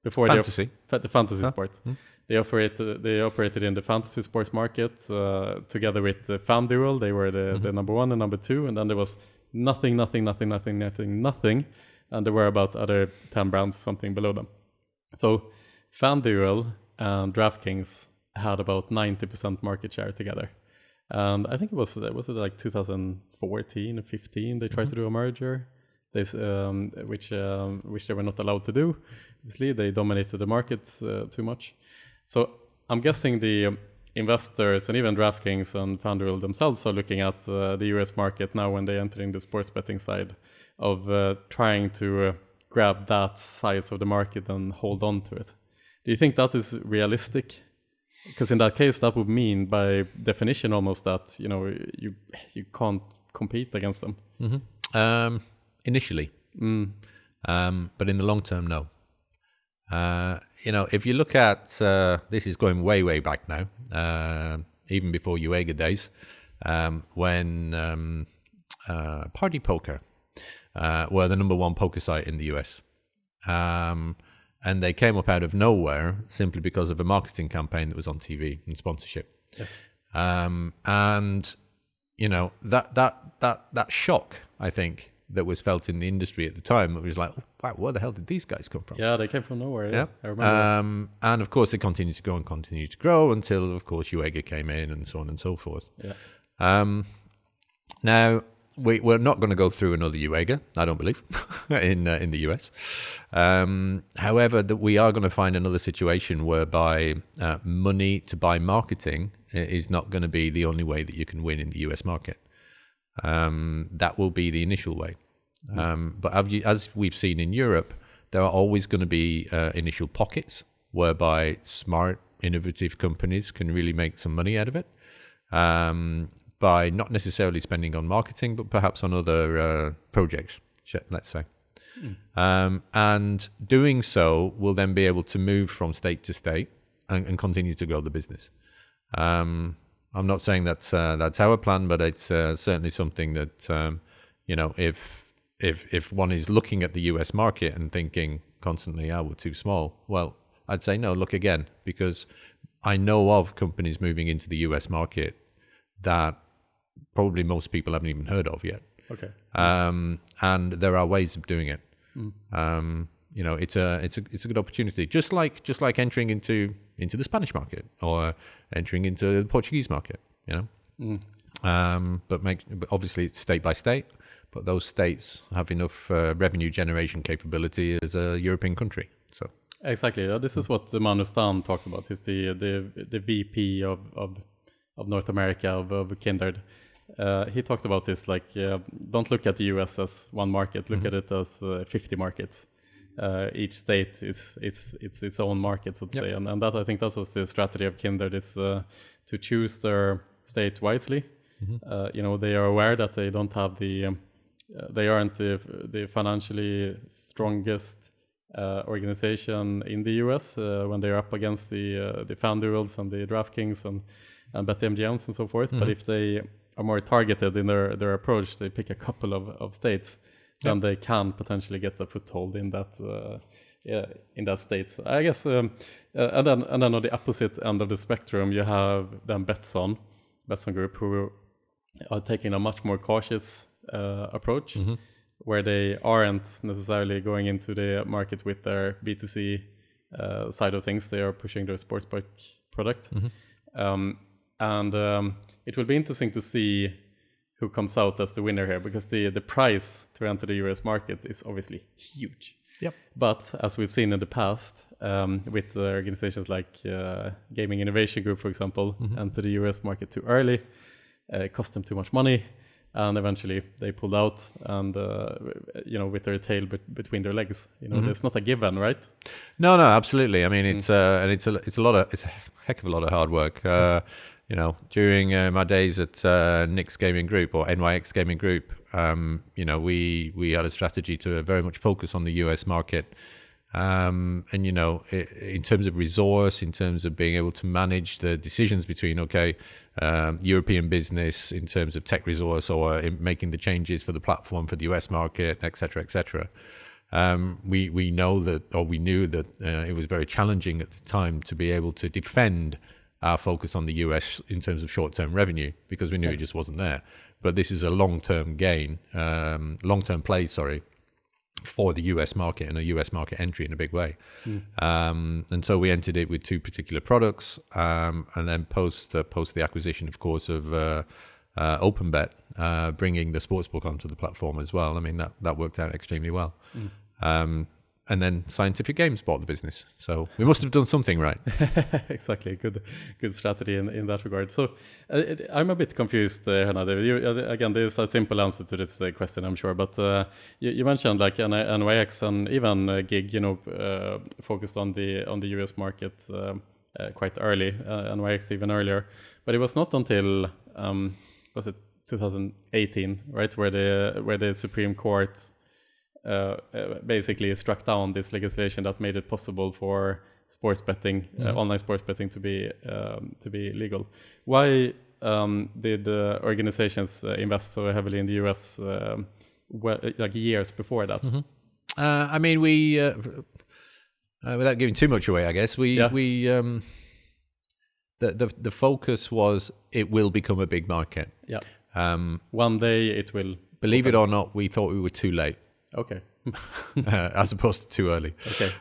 Fantasy. the fantasy sports. They operated in the fantasy sports market together with the FanDuel. They were the number one and number two, and then there was nothing, and there were about other 10 brands something below them. So FanDuel and DraftKings had about 90% market share together, and I think it was like 2014 or 15 they tried to do a merger, which they were not allowed to do. Obviously they dominated the market too much. So I'm guessing the investors and even DraftKings and FanDuel themselves are looking at the US market now when they enter in the sports betting side of trying to grab that size of the market and hold on to it. Do you think that is realistic? Because in that case, that would mean by definition almost that you can't compete against them. Initially, but in the long term, no. If you look at this is going way back now, even before UEGA days, when Party Poker were the number one poker site in the US. And they came up out of nowhere simply because of a marketing campaign that was on TV and sponsorship. Yes. And that shock, I think, that was felt in the industry at the time, it was like, oh, wow, where the hell did these guys come from? Yeah, they came from nowhere. Yeah, I remember. And of course, they continued to go and continue to grow until, of course, UEGA came in and so on and so forth. Yeah. Now, we're not going to go through another UEGA, I don't believe, in the US. However, that we are going to find another situation whereby money to buy marketing is not going to be the only way that you can win in the US market. That will be the initial way. But as we've seen in Europe, there are always going to be initial pockets whereby smart, innovative companies can really make some money out of it. By not necessarily spending on marketing, but perhaps on other projects, let's say. And doing so will then be able to move from state to state and continue to grow the business. I'm not saying that's our plan, but it's certainly something that, if one is looking at the US market and thinking constantly, we're too small, well, I'd say no, look again, because I know of companies moving into the US market that probably most people haven't even heard of yet. Okay. And there are ways of doing it. It's a good opportunity. Just like entering into the Spanish market or entering into the Portuguese market. But obviously it's state by state. But those states have enough revenue generation capability as a European country. So exactly. This is what Manu Stan talked about. He's the VP of North America of Kindred. He talked about this don't look at the US as one market. Look at it as 50 markets. Each state is its own market, so to say. And that, I think that was the strategy of Kindred, is to choose their state wisely. They are aware that they don't have they aren't the financially strongest organization in the US when they're up against the FanDuels and the DraftKings and BetMGMs and so forth. But if they are more targeted in their approach, they pick a couple of states, then they can potentially get a foothold in that state. So I guess, and then on the opposite end of the spectrum, you have then Betsson Group, who are taking a much more cautious approach, where they aren't necessarily going into the market with their B2C side of things. They are pushing their sportsbook product. And it will be interesting to see who comes out as the winner here, because the price to enter the US market is obviously huge. Yep. But as we've seen in the past, with organizations like Gaming Innovation Group, for example, enter the US market too early, it cost them too much money, and eventually they pulled out, and with their tail between their legs. There's not a given, right? No, absolutely. I mean, it's a heck of a lot of hard work. During my days at Nix Gaming Group or NYX Gaming Group, we had a strategy to very much focus on the US market. In terms of resource, in terms of being able to manage the decisions between, European business in terms of tech resource or in making the changes for the platform for the US market, et cetera, et cetera. We knew that it was very challenging at the time to be able to defend our focus on the US in terms of short-term revenue, because we knew it just wasn't there. But this is a long-term play, for the US market and a US market entry in a big way. And so we entered it with two particular products, and then post the acquisition, of course, of OpenBet, bringing the sportsbook onto the platform as well. I mean, that worked out extremely well. And then Scientific Games bought the business. So we must have done something right. Exactly. Good strategy in that regard. So I'm a bit confused, Hanna. Again, there's a simple answer to this question, I'm sure. But you mentioned like NYX and even Gig, focused on the US market quite early. NYX even earlier. But it was not until was it 2018, right, where the Supreme Court basically struck down this legislation that made it possible for sports betting, online sports betting, to be legal. Why did organizations invest so heavily in the US like years before that? I mean, we without giving too much away, I guess the focus was it will become a big market. Yeah. One day it will. Believe it or not, we thought we were too late. Okay. As opposed to too early. Okay.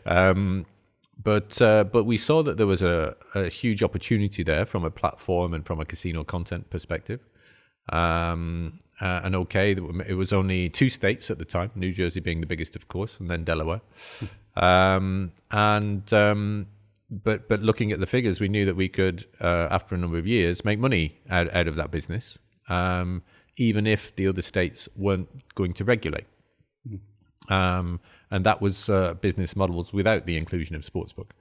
But we saw that there was a huge opportunity there from a platform and from a casino content perspective. And it was only 2 states at the time, New Jersey being the biggest, of course, and then Delaware. But looking at the figures, we knew that we could, after a number of years, make money out of that business, even if the other states weren't going to regulate. And that was business models without the inclusion of sportsbook.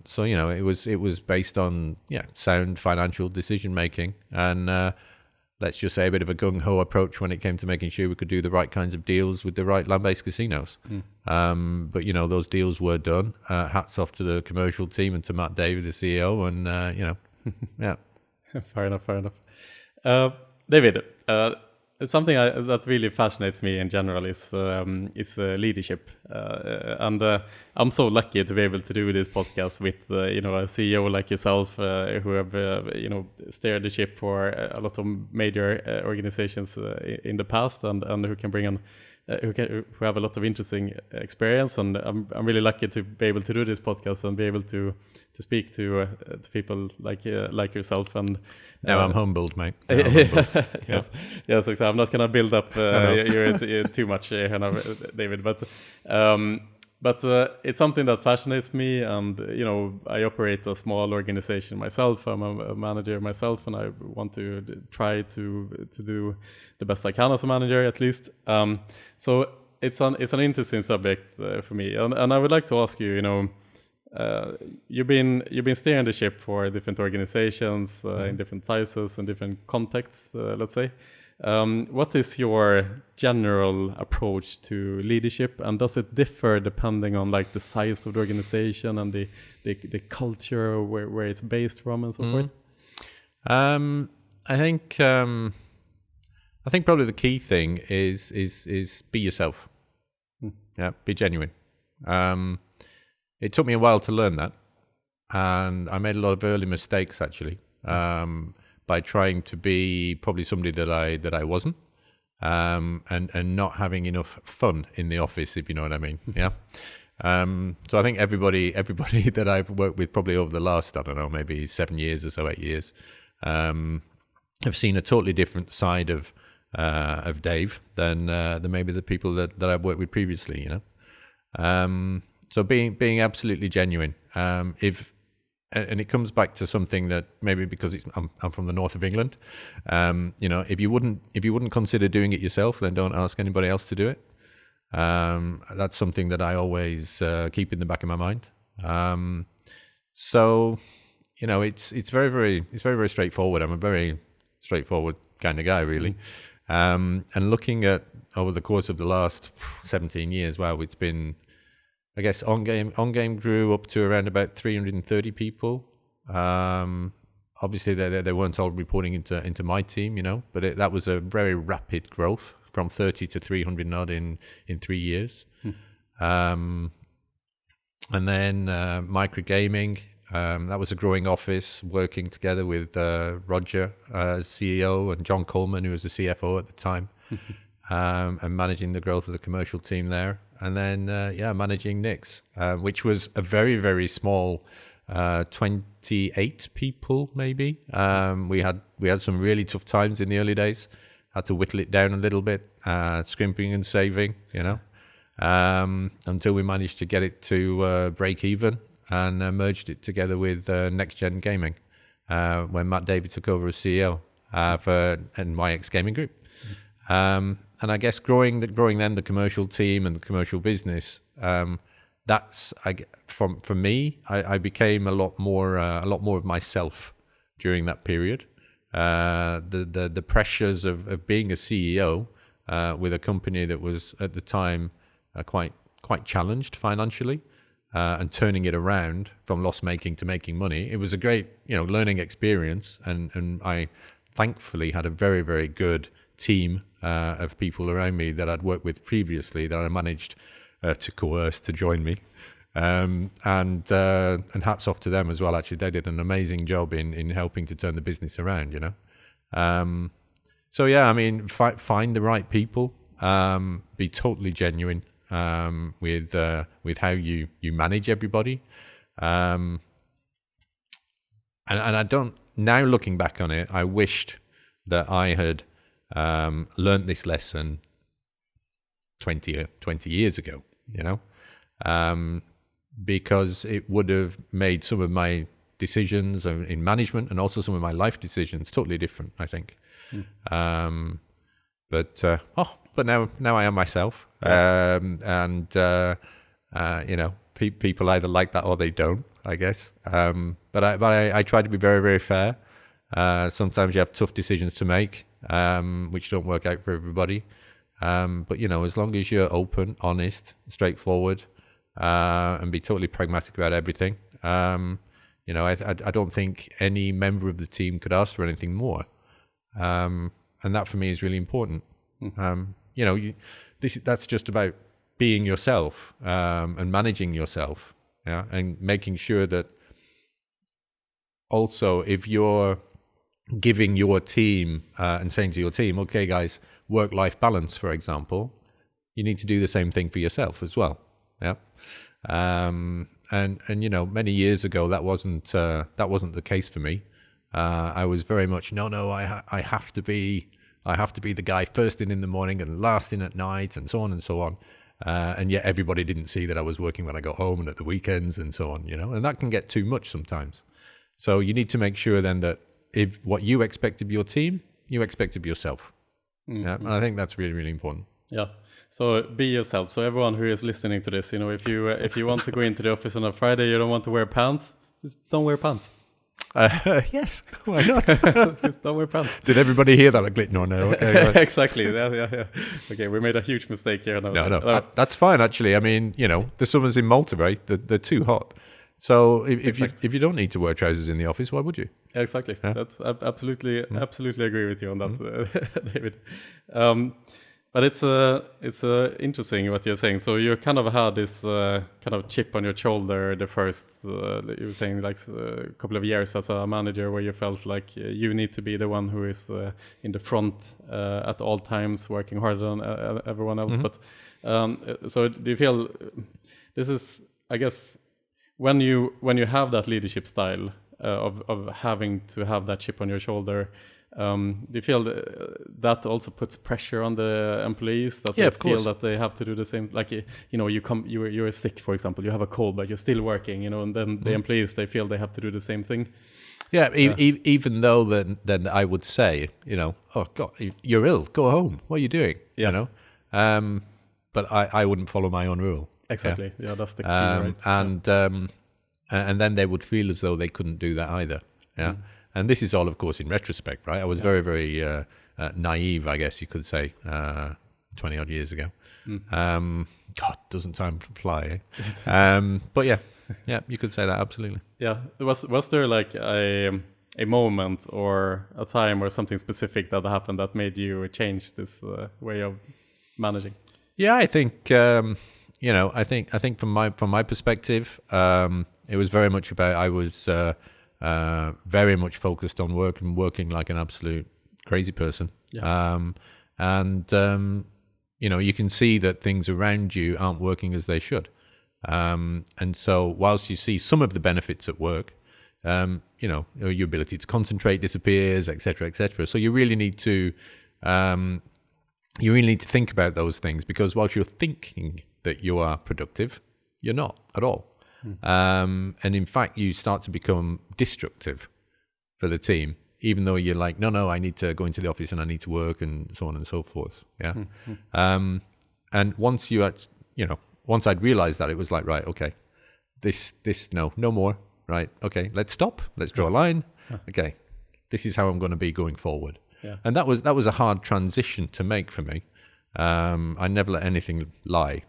So it was based on sound financial decision making, and let's just say a bit of a gung ho approach when it came to making sure we could do the right kinds of deals with the right land-based casinos. But those deals were done. Hats off to the commercial team and to Matt David, the CEO, and yeah. Fair enough. David, something that really fascinates me in general is leadership, and I'm so lucky to be able to do this podcast with a CEO like yourself, who have steered the ship for a lot of major organizations in the past, and who can bring on who have a lot of interesting experience. And I'm really lucky to be able to do this podcast and be able to speak to people like yourself. And now I'm humbled, mate. Humbled. Yes, exactly. I'm not going to build up you too much, David, but it's something that fascinates me, and I operate a small organization myself. I'm a manager myself, and I want to try to do the best I can as a manager, at least. So it's an interesting subject for me, and I would like to ask you. You've been steering the ship for different organizations in different sizes and different contexts, let's say. What is your general approach to leadership, and does it differ depending on like the size of the organization and the culture where it's based from and so forth? I think probably the key thing is be yourself. Yeah, be genuine. It took me a while to learn that, and I made a lot of early mistakes actually. By trying to be probably somebody that I wasn't, and not having enough fun in the office, if you know what I mean. Yeah. So I think everybody that I've worked with probably over the last, I don't know, maybe 7 years or so, 8 years, have seen a totally different side of Dave than maybe the people that I've worked with previously. You know, so being absolutely genuine. And it comes back to something that maybe because I'm from the north of England, you know, if you wouldn't consider doing it yourself, then don't ask anybody else to do it. That's something that I always keep in the back of my mind. So, you know, it's very straightforward. I'm a very straightforward kind of guy, really. And looking at over the course of the last 17 years, wow, it's been, I guess, on game grew up to around about 330 people. Obviously, they weren't all reporting into my team, you know, but that was a very rapid growth from 30 to 300 odd in 3 years. And then microgaming, that was a growing office working together with Roger as CEO and John Coleman, who was the CFO at the time, and managing the growth of the commercial team there. And then, managing Nix, which was a very, very small 28 people, maybe. We had some really tough times in the early days. Had to whittle it down a little bit, scrimping and saving, you know, until we managed to get it to break even and merged it together with Next Gen Gaming when Matt Davey took over as CEO for NYX Gaming Group. And I guess growing then the commercial team and the commercial business, that's for me. I became a lot more of myself during that period. The pressures of being a CEO with a company that was at the time quite challenged financially, and turning it around from loss making to making money. It was a great, you know, learning experience, and I thankfully had a very, very good team of people around me that I'd worked with previously that I managed to coerce to join me. And hats off to them as well. Actually, they did an amazing job in helping to turn the business around, you know. So yeah, I mean, find the right people, be totally genuine with how you manage everybody. And I don't, now looking back on it, I wished that I had learned this lesson 20 years ago, you know, because it would have made some of my decisions in management and also some of my life decisions totally different, I think. But now I am myself, and you know, people either like that or they don't, I guess. But I try to be very, very fair. Sometimes you have tough decisions to make, which don't work out for everybody. But you know, as long as you're open, honest, straightforward, and be totally pragmatic about everything, you know, I don't think any member of the team could ask for anything more. And that for me is really important. You know, that's just about being yourself, and managing yourself, yeah, and making sure that also if you're giving your team and saying to your team, okay, guys, work-life balance, for example, you need to do the same thing for yourself as well. Yeah. And you know, many years ago that wasn't the case for me. I was very much I have to be the guy first in the morning and last in at night, and so on and so on. And yet everybody didn't see that I was working when I got home and at the weekends and so on, you know, and that can get too much sometimes. So you need to make sure then that if what you expect of your team, you expect of yourself. Yeah, and I think that's really, really important. Yeah. So be yourself. So everyone who is listening to this, you know, if you want to go into the office on a Friday, you don't want to wear pants, just don't wear pants. Yes, why not? Just don't wear pants. Did everybody hear that at Glitnor? No, okay. Right. Exactly. Yeah. Okay, we made a huge mistake here. No, that's fine actually. I mean, you know, the summers in Malta, right? They're too hot. So if you don't need to wear trousers in the office, why would you? Yeah, exactly. Yeah. That's absolutely agree with you on that, David. But it's interesting what you're saying. So you kind of had this kind of chip on your shoulder the first, you were saying, like a couple of years as a manager, where you felt like you need to be the one who is in the front at all times, working harder than everyone else. But so do you feel this is, I guess, when you have that leadership style of having to have that chip on your shoulder, Do you feel that also puts pressure on the employees, that they feel that they have to do the same? Like, you're sick, for example, you have a cold, but you're still working, and then the employees, they feel they have to do the same thing. Yeah, even though then I would say, oh God, you're ill, go home. What are you doing? But I wouldn't follow my own rule. Exactly. Yeah, that's the key, right? And then they would feel as though they couldn't do that either. Yeah. And this is all, of course, in retrospect, right? I was very, very naive, I guess you could say, 20 odd years ago. God, doesn't time fly, eh? But yeah, you could say that, absolutely. Yeah. Was there like a moment or a time or something specific that happened that made you change this way of managing? Yeah, I think I think from my perspective, it was very much about I was very much focused on work and working like an absolute crazy person. You can see that things around you aren't working as they should. And so whilst you see some of the benefits at work, your ability to concentrate disappears, etc., etc. So you really need to think about those things, because whilst you're thinking that you are productive, you're not at all. And in fact, you start to become destructive for the team, even though you're like, no, I need to go into the office and I need to work and so on and so forth. Yeah. And once once I'd realized that, it was like, right, okay, no more. Right. Okay. Let's stop. Let's draw a line. Okay. This is how I'm going to be going forward. Yeah. And that was a hard transition to make for me. I never let anything lie.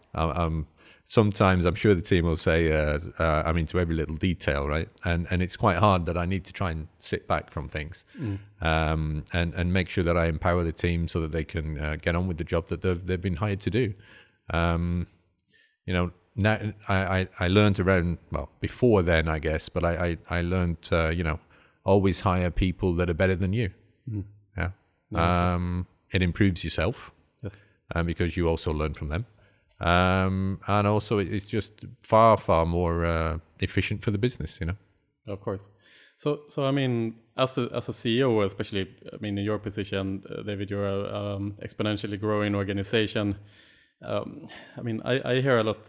Sometimes I'm sure the team will say, I'm into every little detail, right? And it's quite hard that I need to try and sit back from things and make sure that I empower the team so that they can get on with the job that they've been hired to do. Now I learned around, before then, I guess, but I learned, always hire people that are better than you. Yeah. It improves yourself. Yes. Because you also learn from them. And also it's just far, far more efficient for the business, Of course. So I mean, as a CEO, especially, I mean, in your position, David, you're a exponentially growing organization. I mean, I hear a lot,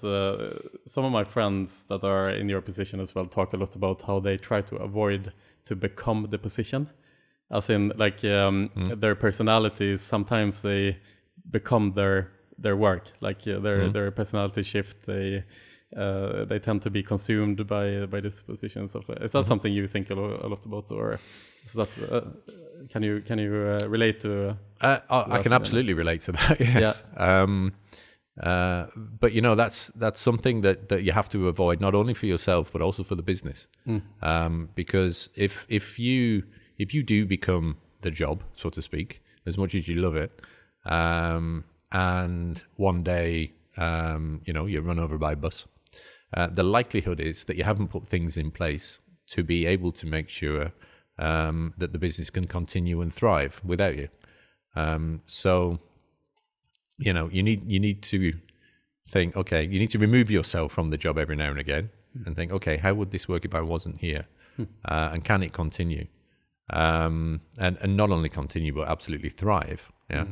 some of my friends that are in your position as well talk a lot about how they try to avoid to become the position. As in, like, their personalities, sometimes they become their work, like their personality shift. They tend to be consumed by this position and stuff. Is that something you think a lot about, or is that can you relate to? I can absolutely relate to that. Yes. Yeah. But that's something that you have to avoid, not only for yourself but also for the business. Because if you do become the job, so to speak, as much as you love it, and one day, you're run over by a bus, the likelihood is that you haven't put things in place to be able to make sure that the business can continue and thrive without you. So, you need to think, okay, you need to remove yourself from the job every now and again and think, okay, how would this work if I wasn't here? And can it continue? And not only continue, but absolutely thrive. Yeah.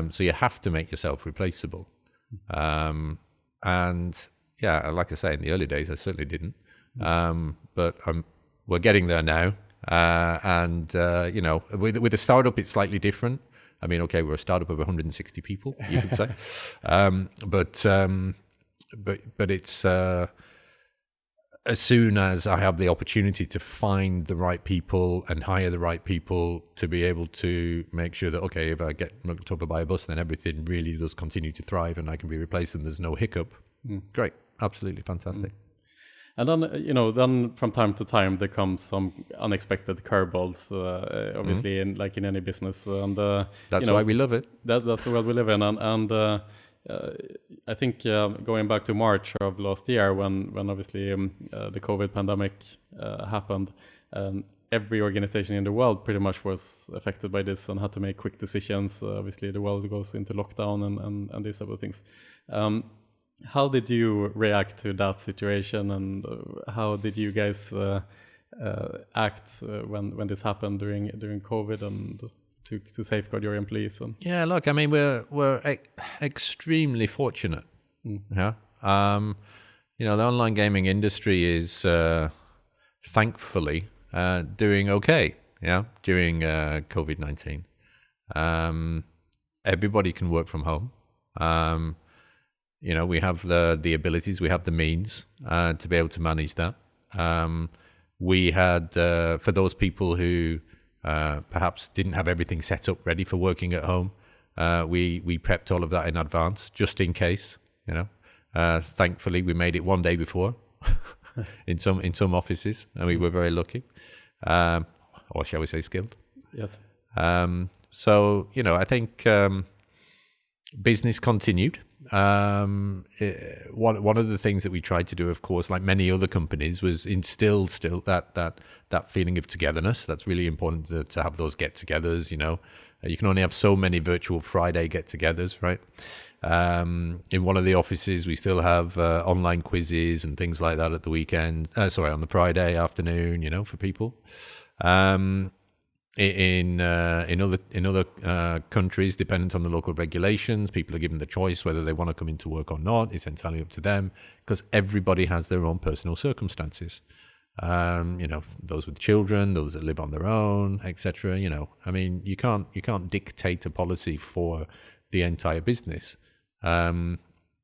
So you have to make yourself replaceable. And yeah, like I say, in the early days, I certainly didn't. But we're getting there now. And with a startup, it's slightly different. I mean, okay, we're a startup of 160 people, you could say. But it's as soon as I have the opportunity to find the right people and hire the right people to be able to make sure that, okay, if I get knocked over by a bus, then everything really does continue to thrive and I can be replaced and there's no hiccup. Great. Absolutely fantastic. And then, then from time to time, there comes some unexpected curveballs, obviously, in any business. And that's why we love it. That's the world we live in. And I think going back to March of last year, when obviously the COVID pandemic happened, every organization in the world pretty much was affected by this and had to make quick decisions. Obviously, the world goes into lockdown and these type of things. How did you react to that situation, and how did you guys act when this happened during COVID and to safeguard your employees? And yeah, look, I mean, we're extremely fortunate. Yeah, you know, the online gaming industry is thankfully doing okay. Yeah, during COVID-19, everybody can work from home. You know, we have the abilities, we have the means to be able to manage that. We had, for those people who perhaps didn't have everything set up ready for working at home, we prepped all of that in advance, just in case, you know. Thankfully, we made it one day before in some offices, and we were very lucky, or shall we say skilled. Yes. So, you know, I think business continued. One of the things that we tried to do, of course, like many other companies, was instill still that feeling of togetherness. That's really important to have those get-togethers. You know, you can only have so many virtual Friday get-togethers, right? In one of the offices, we still have online quizzes and things like that at the weekend. On the Friday afternoon, you know, for people. In other countries, dependent on the local regulations, people are given the choice whether they want to come into work or not. It's entirely up to them, because everybody has their own personal circumstances. You know, those with children, those that live on their own, etc. You know, I mean, you can't dictate a policy for the entire business. You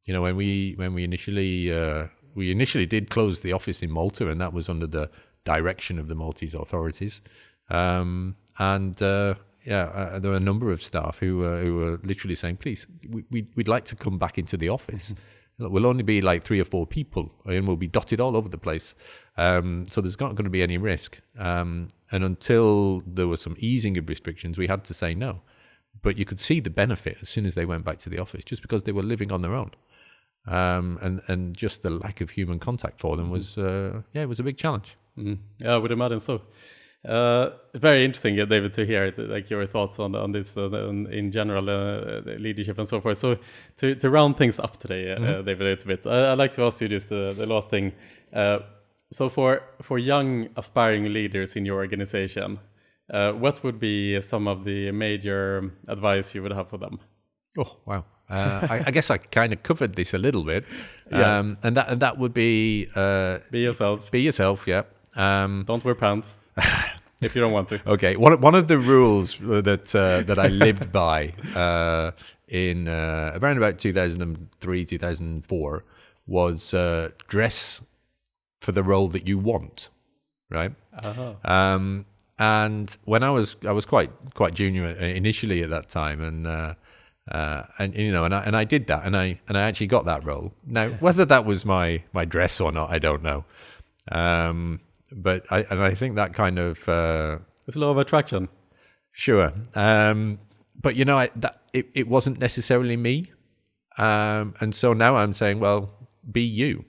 know, when we initially did close the office in Malta, and that was under the direction of the Maltese authorities. There were a number of staff who were literally saying, please, we'd like to come back into the office. Look, we'll only be like 3 or 4 people, and we'll be dotted all over the place. So there's not going to be any risk. And until there was some easing of restrictions, we had to say no. But you could see the benefit as soon as they went back to the office, just because they were living on their own. And just the lack of human contact for them was, it was a big challenge. Yeah, I would imagine so. Very interesting, David, to hear like your thoughts on this in general, leadership and so forth. So to round things up today, David, a little bit, I'd like to ask you just the last thing. So for young aspiring leaders in your organization, what would be some of the major advice you would have for them? Oh, wow. I guess I kind of covered this a little bit. Yeah. And that would be... be yourself. Be yourself, yeah. Don't wear pants if you don't want to. Okay. One of the rules that I lived by in around about 2003, 2004 was dress for the role that you want, right? Uh-huh. And when I was quite junior initially at that time, and you know, and I did that, and I actually got that role. Now, whether that was my dress or not, I don't know. But I think that kind of it's a law of attraction. Sure. But you know, it wasn't necessarily me. And so now I'm saying, well, be you.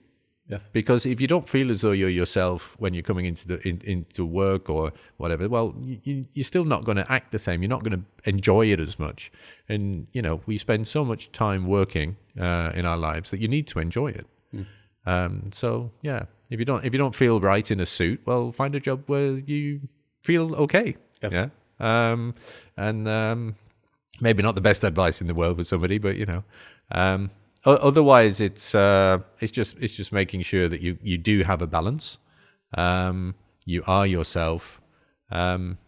Yes. Because if you don't feel as though you're yourself when you're coming into work or whatever, well, you're still not going to act the same. You're not going to enjoy it as much. And you know, we spend so much time working in our lives that you need to enjoy it. So yeah, if you don't feel right in a suit, well, find a job where you feel okay. Yes. Yeah. Maybe not the best advice in the world for somebody, but you know. Otherwise, it's just making sure that you do have a balance. You are yourself, and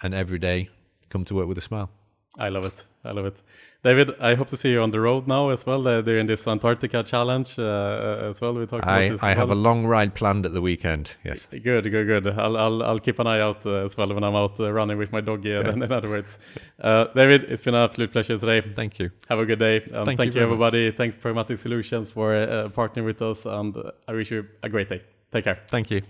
every day come to work with a smile. I love it. David, I hope to see you on the road now as well during this Antarctica challenge as well. We talked about this. I have a long ride planned at the weekend. Yes. Good. I'll keep an eye out as well when I'm out running with my doggy. Yeah. In other words, David, it's been an absolute pleasure today. Thank you. Have a good day. Thank you everybody. Much. Thanks Pragmatic Solutions for partnering with us, and I wish you a great day. Take care. Thank you.